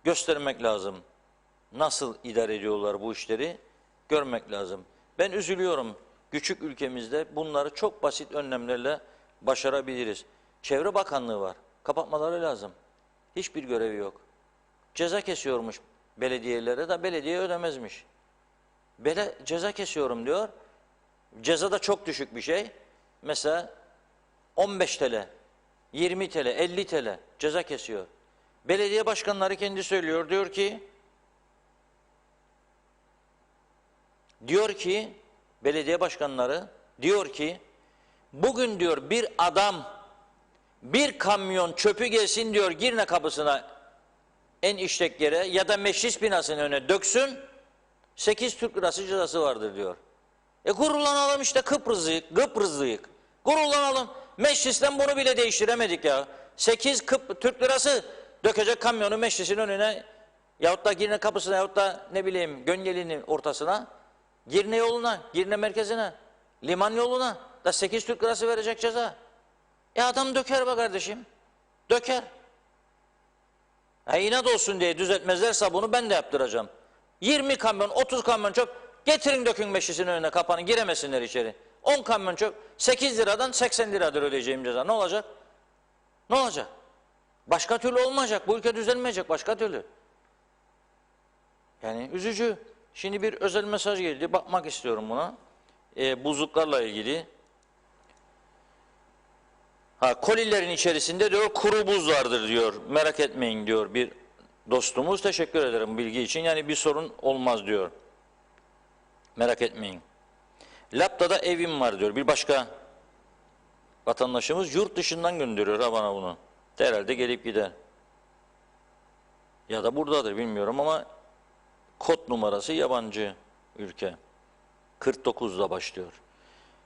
göstermek lazım. Nasıl idare ediyorlar bu işleri görmek lazım. Ben üzülüyorum. Küçük ülkemizde bunları çok basit önlemlerle başarabiliriz. Çevre Bakanlığı var. Kapatmaları lazım. Hiçbir görevi yok. Ceza kesiyormuş belediyelere de belediye ödemezmiş. Ceza kesiyorum diyor. Ceza da çok düşük bir şey. Mesela 15 TL, 20 TL, 50 TL ceza kesiyor. Belediye başkanları kendi söylüyor. Diyor ki belediye başkanları diyor ki bugün diyor bir adam bir kamyon çöpü gelsin diyor Girne kapısına en işlek yere ya da meclis binasının önüne döksün 8 Türk lirası cezası vardır diyor. Gururlanalım işte Kıbrıslıyık. Gururlanalım. Meclisten bunu bile değiştiremedik ya. 8 Türk lirası dökecek kamyonu meclisin önüne yahut da Girne kapısına yahut da ne bileyim Gönyeli'nin ortasına Girne yoluna, Girne merkezine, liman yoluna da 8 Türk lirası verecek ceza. Adam döker be kardeşim. Döker. İnat olsun diye düzeltmezlerse bunu ben de yaptıracağım. 20 kamyon, 30 kamyon çöp getirin dökün meclisin önüne kapanın giremesinler içeri. 10 kamyon çöp 8 liradan 80 liradır ödeyeceğim ceza. Ne olacak? Ne olacak? Başka türlü olmayacak. Bu ülke düzelmeyecek başka türlü. Yani üzücü. Şimdi bir özel mesaj geldi. Bakmak istiyorum buna. Buzluklarla ilgili. Kolilerin içerisinde diyor kuru buz vardır diyor. Merak etmeyin diyor bir dostumuz. Teşekkür ederim bilgi için. Yani bir sorun olmaz diyor. Merak etmeyin. Lapta'da evim var diyor. Bir başka vatandaşımız yurt dışından gönderiyor ha bana bunu. Herhalde gelip gider. Ya da buradadır bilmiyorum ama kod numarası yabancı ülke. 49'da başlıyor.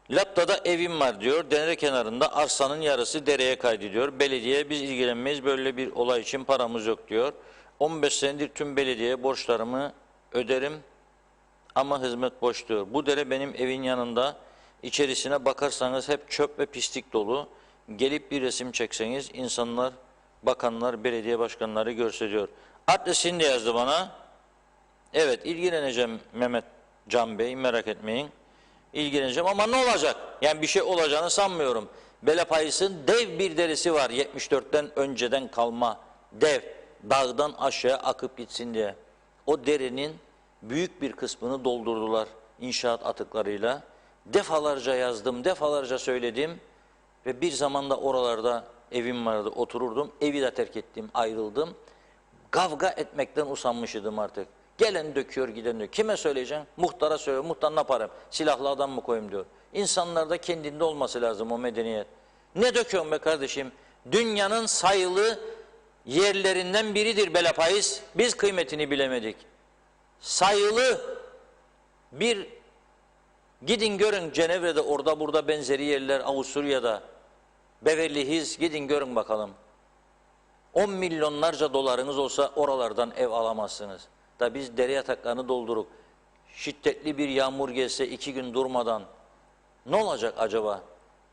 Lapta'da evim var diyor. Dere kenarında arsanın yarısı dereye kaydediyor. Belediye biz ilgilenmeyiz böyle bir olay için paramız yok diyor. 15 senedir tüm belediye borçlarımı öderim ama hizmet boş diyor. Bu dere benim evin yanında. İçerisine bakarsanız hep çöp ve pislik dolu. Gelip bir resim çekseniz insanlar, bakanlar, belediye başkanları görse diyor. Adresini de yazdı bana. Evet ilgileneceğim Mehmet Can Bey, merak etmeyin. İlgileneceğim ama ne olacak? Yani bir şey olacağını sanmıyorum. Belepayıs'ın dev bir derisi var 74'ten önceden kalma dev. Dağdan aşağıya akıp gitsin diye. O derenin büyük bir kısmını doldurdular inşaat atıklarıyla. Defalarca yazdım, defalarca söyledim ve bir zamanda oralarda evim vardı, otururdum. Evi de terk ettim, ayrıldım. Kavga etmekten usanmışydım artık. Gelen döküyor, giden döküyor. Kime söyleyeceksin? Muhtara söylüyor. Muhtar ne yaparım? Silahlı adam mı koyayım diyor. İnsanlarda kendinde olması lazım o medeniyet. Ne döküyorsun be kardeşim? Dünyanın sayılı yerlerinden biridir Belepayız. Biz kıymetini bilemedik. Sayılı bir gidin görün Cenevre'de orada burada benzeri yerler, Avusturya'da, Beverly Hills gidin görün bakalım. 10 milyonlarca dolarınız olsa oralardan ev alamazsınız. Da biz dere yataklarını dolduruk. Şiddetli bir yağmur gelse 2 gün durmadan ne olacak acaba?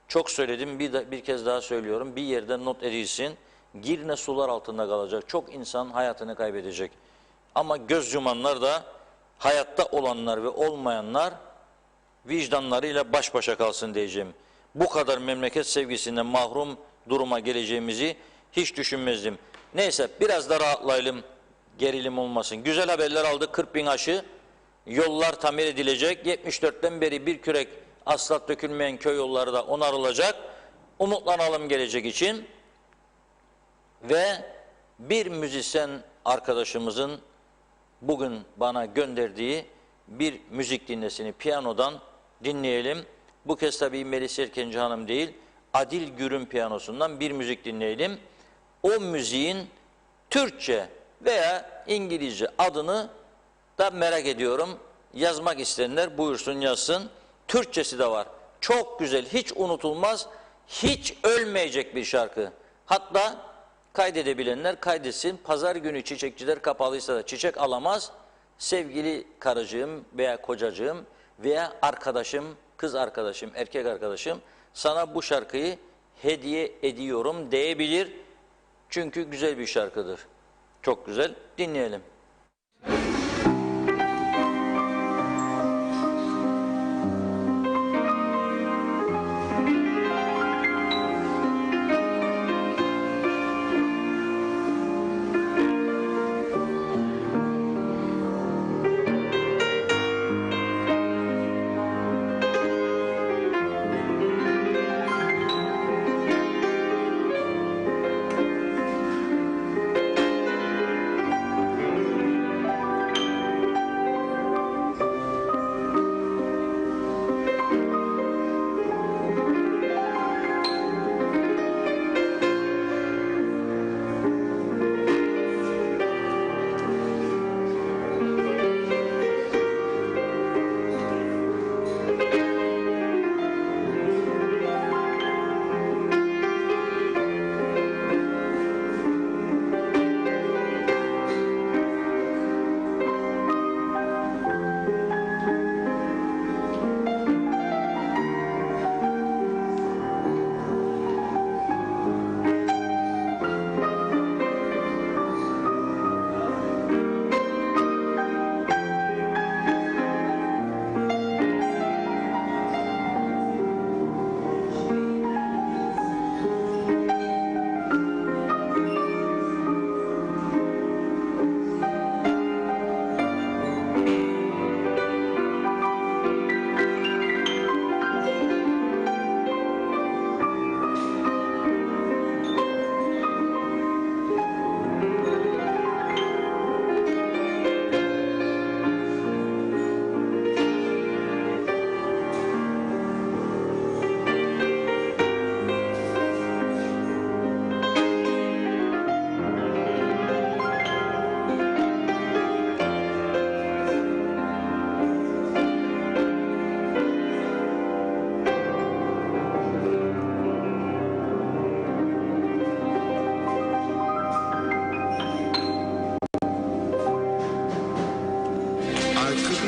Çok söyledim bir kez daha söylüyorum. Bir yerde not edilsin. Girne sular altında kalacak. Çok insan hayatını kaybedecek. Ama göz yumanlar da hayatta olanlar ve olmayanlar vicdanlarıyla baş başa kalsın diyeceğim. Bu kadar memleket sevgisinden mahrum duruma geleceğimizi hiç düşünmezdim. Neyse biraz da rahatlayalım, gerilim olmasın. Güzel haberler aldık, 40.000 aşı, yollar tamir edilecek. 74'ten beri bir kürek asfalt dökülmeyen köy yolları da onarılacak. Umutlanalım gelecek için. Ve bir müzisyen arkadaşımızın bugün bana gönderdiği bir müzik dinlesini piyanodan dinleyelim. Bu kez tabii Melis Erkenci Hanım değil, Adil Gür'ün piyanosundan bir müzik dinleyelim. O müziğin Türkçe veya İngilizce adını da merak ediyorum. Yazmak isteyenler buyursun yazsın. Türkçesi de var. Çok güzel, hiç unutulmaz, hiç ölmeyecek bir şarkı. Hatta kaydedebilenler kaydetsin. Pazar günü çiçekçiler kapalıysa da çiçek alamaz. Sevgili karıcığım veya kocacığım veya arkadaşım, kız arkadaşım, erkek arkadaşım sana bu şarkıyı hediye ediyorum diyebilir. Çünkü güzel bir şarkıdır. Çok güzel. Dinleyelim.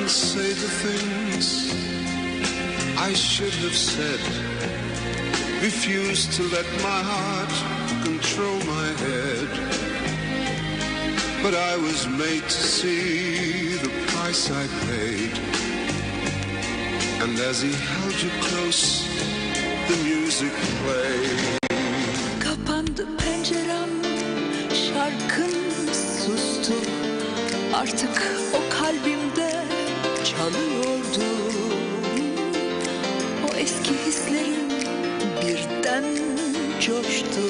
and say the things I should have said. Refuse to let my heart control my head. But I was made to see the price I paid. And as he held you close, the music played. Kapandı pencerem, şarkın sustu. Artık o kalbimde çalıyordu. O eski hislerim birden coştu.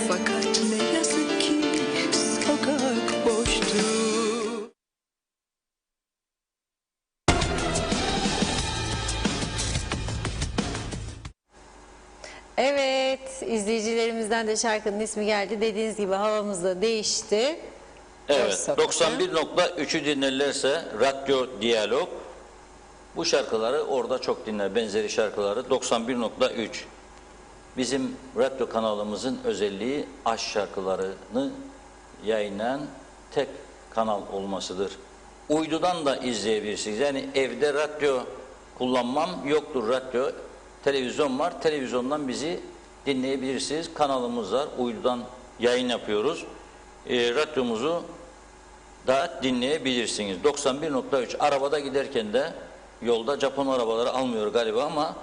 Fakat ne yazık ki sokak boştu. Evet, izleyicilerimizden de şarkının ismi geldi. Dediğiniz gibi havamız da değişti. Evet, Sokak'ta. 91.3'ü dinlerlerse Radyo Diyalog bu şarkıları orada çok dinler, benzeri şarkıları. 91.3 bizim radyo kanalımızın özelliği aşk şarkılarını yayınlayan tek kanal olmasıdır. Uydudan da izleyebilirsiniz. Yani evde radyo kullanmam yoktur, radyo, televizyon var. Televizyondan bizi dinleyebilirsiniz. Kanalımız var. Uydudan yayın yapıyoruz. Radyomuzu da dinleyebilirsiniz. 91.3 arabada giderken de yolda Japon arabaları almıyor galiba ama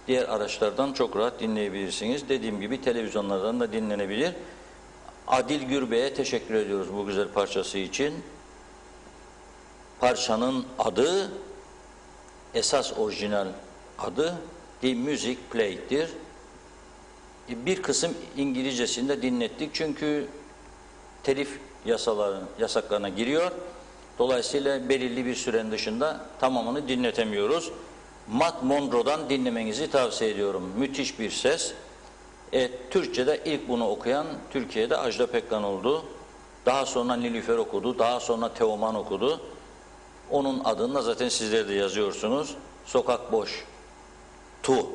diğer araçlardan çok rahat dinleyebilirsiniz. Dediğim gibi televizyonlardan da dinlenebilir. Adil Gürbey'e teşekkür ediyoruz bu güzel parçası için. Parçanın adı, esas orijinal adı The Music Play'dir. Bir kısım İngilizcesini de dinlettik çünkü telif yasaklarına giriyor. Dolayısıyla belirli bir sürenin dışında tamamını dinletemiyoruz. Matt Monroe'dan dinlemenizi tavsiye ediyorum. Müthiş bir ses. Türkçe'de ilk bunu okuyan Türkiye'de Ajda Pekkan oldu. Daha sonra Nilüfer okudu. Daha sonra Teoman okudu. Onun adını da zaten sizler de yazıyorsunuz. Sokak Boş. Tu.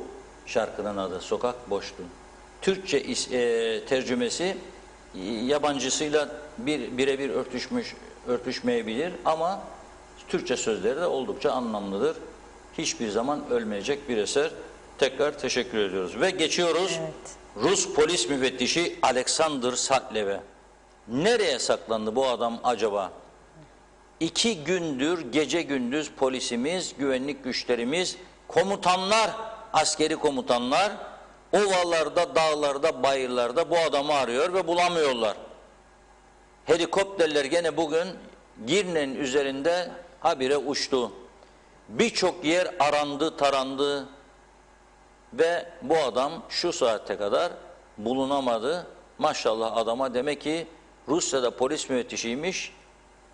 Şarkının adı. Sokak Boştu. Türkçe tercümesi yabancısıyla birebir örtüşmeyebilir ama Türkçe sözleri de oldukça anlamlıdır. Hiçbir zaman ölmeyecek bir eser. Tekrar teşekkür ediyoruz. Ve geçiyoruz Rus polis müfettişi Alexander Satlev'e. Nereye saklandı bu adam acaba? 2 gündür gece gündüz polisimiz, güvenlik güçlerimiz, komutanlar, askeri komutanlar ovalarda, dağlarda, bayırlarda bu adamı arıyor ve bulamıyorlar. Helikopterler gene bugün Girne'nin üzerinde habire uçtu. Birçok yer arandı, tarandı ve bu adam şu saate kadar bulunamadı. Maşallah adama, demek ki Rusya'da polis müfettişiymiş,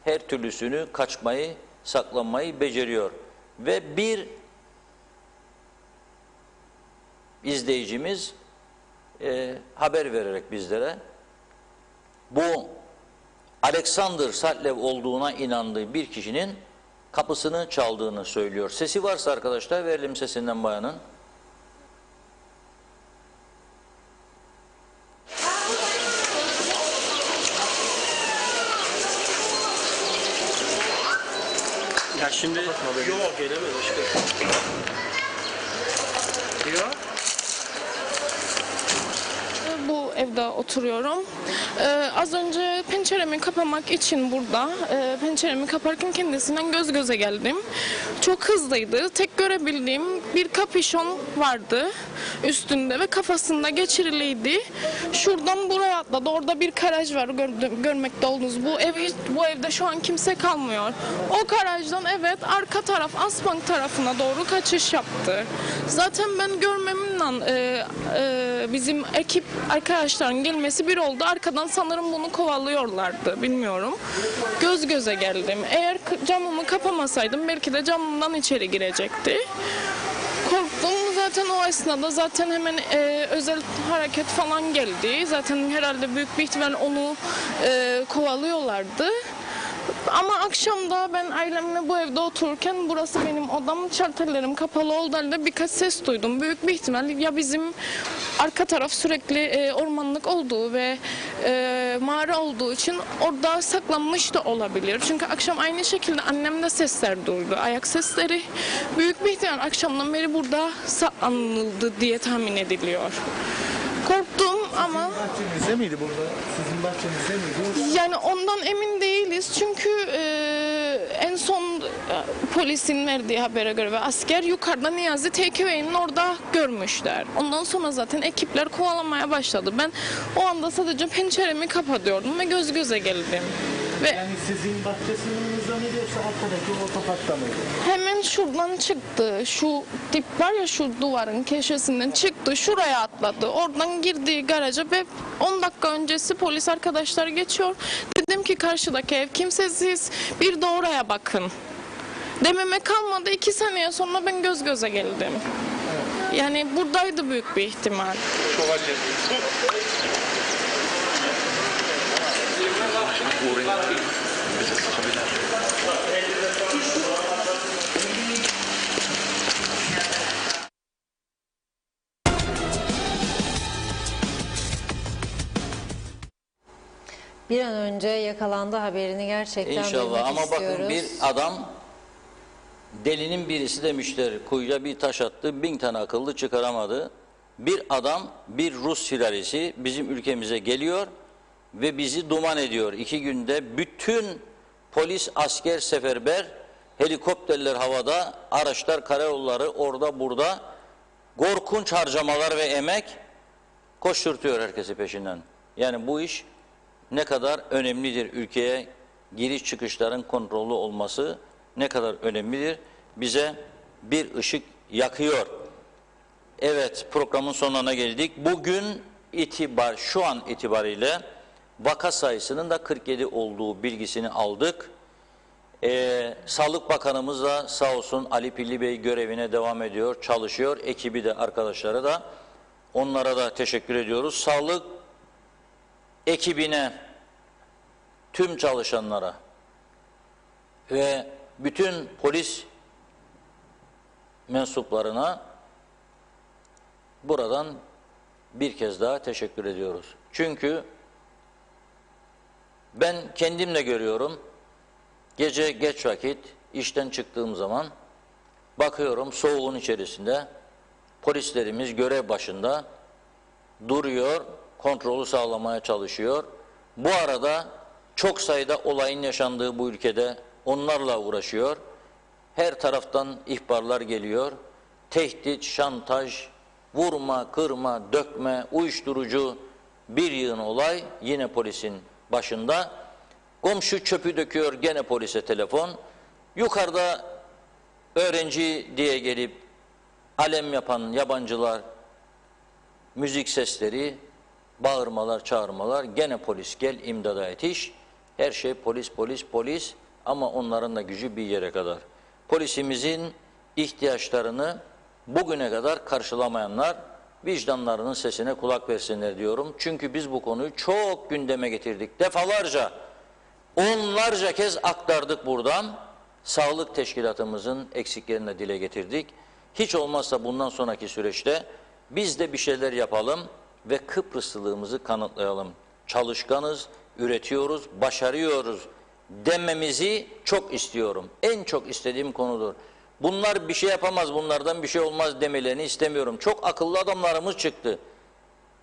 her türlüsünü kaçmayı, saklanmayı beceriyor. Ve bir izleyicimiz haber vererek bizlere bu Alexander Satlev olduğuna inandığı bir kişinin kapısını çaldığını söylüyor. Sesi varsa arkadaşlar verelim sesinden bayanın. Ya şimdi yok gelemez aşkım. Ya. Bu evde oturuyorum. Az önce penceremi kapamak için burada penceremi kaparken kendisinden göz göze geldim. Çok hızlıydı. Tek görebildiğim bir kapüşon vardı üstünde ve kafasında geçiriliydi. Şuradan buraya atladı. Orada bir garaj var, görmekte olduğunuz. Bu evde şu an kimse kalmıyor. O garajdan evet arka taraf Asbank tarafına doğru kaçış yaptı. Zaten ben görmemle bizim ekip arkadaşların gelmesi bir oldu. Arkadan sanırım bunu kovalıyorlardı. Bilmiyorum. Göz göze geldim. Eğer camımı kapamasaydım belki de camımdan içeri girecekti. Korktum zaten o esnada, zaten hemen özel hareket falan geldi. Zaten herhalde büyük bir ihtimal onu kovalıyorlardı. Ama akşamda ben ailemle bu evde otururken burası benim odam, şalterlerim kapalı olduğu halde birkaç ses duydum. Büyük bir ihtimal ya bizim arka taraf sürekli ormanlık olduğu ve mağara olduğu için orada saklanmış da olabilir. Çünkü akşam aynı şekilde annem de sesler duydu, ayak sesleri. Büyük bir ihtimal akşamdan beri burada saklanıldı diye tahmin ediliyor. Korktum ama... Bahçenizde miydi burada? Sizin bahçenizde miydi? Yani ondan emin değiliz çünkü en son polisin verdiği habere göre ve asker yukarıda Niyazi Takeaway'nin orada görmüşler. Ondan sonra zaten ekipler kovalamaya başladı. Ben o anda sadece penceremi kapatıyordum ve göz göze geldim. Ve Yani sizin bahçesinin miydi yoksa arkadaki otoparkta mıydı? hemen şuradan çıktı. Şu dip var ya, şu duvarın köşesinden çıktı. Şuraya atladı. Oradan girdiği garaja ve 10 dakika öncesi polis arkadaşlar geçiyor. Dedim ki karşıdaki ev kimsesiz. Bir de oraya bakın. Dememe kalmadı. 2 saniye sonra ben göz göze geldim. Yani buradaydı büyük bir ihtimal. Bir an önce yakalandı haberini gerçekten İnşallah, duymak ama istiyoruz. bakın, bir adam, delinin birisi demişler, kuyuya bir taş attı, 1000 tane akıllı çıkaramadı. Bir adam, bir Rus sülalesi bizim ülkemize geliyor ve bizi duman ediyor. 2 günde bütün polis, asker seferber, helikopterler havada, araçlar, karayolları orada burada, korkunç harcamalar ve emek koşturtuyor herkesi peşinden. Yani bu iş ne kadar önemlidir, ülkeye giriş çıkışların kontrollü olması ne kadar önemlidir, bize bir ışık yakıyor. Evet, programın sonuna geldik. Bugün şu an itibariyle vaka sayısının da 47 olduğu bilgisini aldık. Sağlık Bakanımız da sağ olsun, Ali Pilli Bey görevine devam ediyor, çalışıyor. Ekibi de, arkadaşları da, onlara da teşekkür ediyoruz. Sağlık ekibine, tüm çalışanlara ve bütün polis mensuplarına buradan bir kez daha teşekkür ediyoruz. Çünkü ben kendimle görüyorum, gece geç vakit işten çıktığım zaman bakıyorum, soğuğun içerisinde polislerimiz görev başında duruyor, kontrolü sağlamaya çalışıyor. Bu arada çok sayıda olayın yaşandığı bu ülkede onlarla uğraşıyor. Her taraftan ihbarlar geliyor. Tehdit, şantaj, vurma, kırma, dökme, uyuşturucu, bir yığın olay yine polisin başında. Komşu çöpü döküyor, gene polise telefon. Yukarıda öğrenci diye gelip alem yapan yabancılar, müzik sesleri, bağırmalar, çağırmalar, gene polis gel imdada yetiş. Her şey polis, polis, polis, ama onların da gücü bir yere kadar. Polisimizin ihtiyaçlarını bugüne kadar karşılamayanlar vicdanlarının sesine kulak versinler diyorum. Çünkü biz bu konuyu çok gündeme getirdik. Defalarca, onlarca kez aktardık buradan. Sağlık teşkilatımızın eksiklerini de dile getirdik. Hiç olmazsa bundan sonraki süreçte biz de bir şeyler yapalım ve Kıbrıslılığımızı kanıtlayalım. Çalışkanız, üretiyoruz, başarıyoruz dememizi çok istiyorum. En çok istediğim konudur. Bunlar bir şey yapamaz, bunlardan bir şey olmaz demelerini istemiyorum. Çok akıllı adamlarımız çıktı.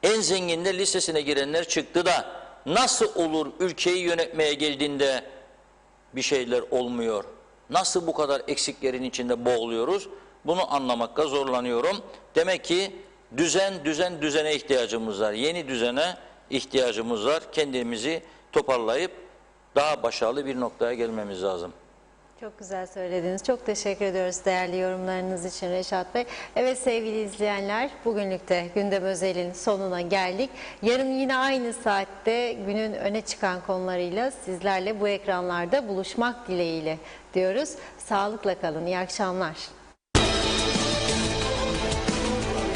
En zenginde lisesine girenler çıktı da nasıl olur ülkeyi yönetmeye geldiğinde bir şeyler olmuyor? Nasıl bu kadar eksiklerin içinde boğuluyoruz? Bunu anlamakta zorlanıyorum. Demek ki düzene ihtiyacımız var. Yeni düzene ihtiyacımız var. Kendimizi toparlayıp daha başarılı bir noktaya gelmemiz lazım. Çok güzel söylediniz. Çok teşekkür ediyoruz değerli yorumlarınız için Reşat Bey. Evet sevgili izleyenler, bugünlük de Gündem Özel'in sonuna geldik. Yarın yine aynı saatte günün öne çıkan konularıyla sizlerle bu ekranlarda buluşmak dileğiyle diyoruz. Sağlıkla kalın. İyi akşamlar.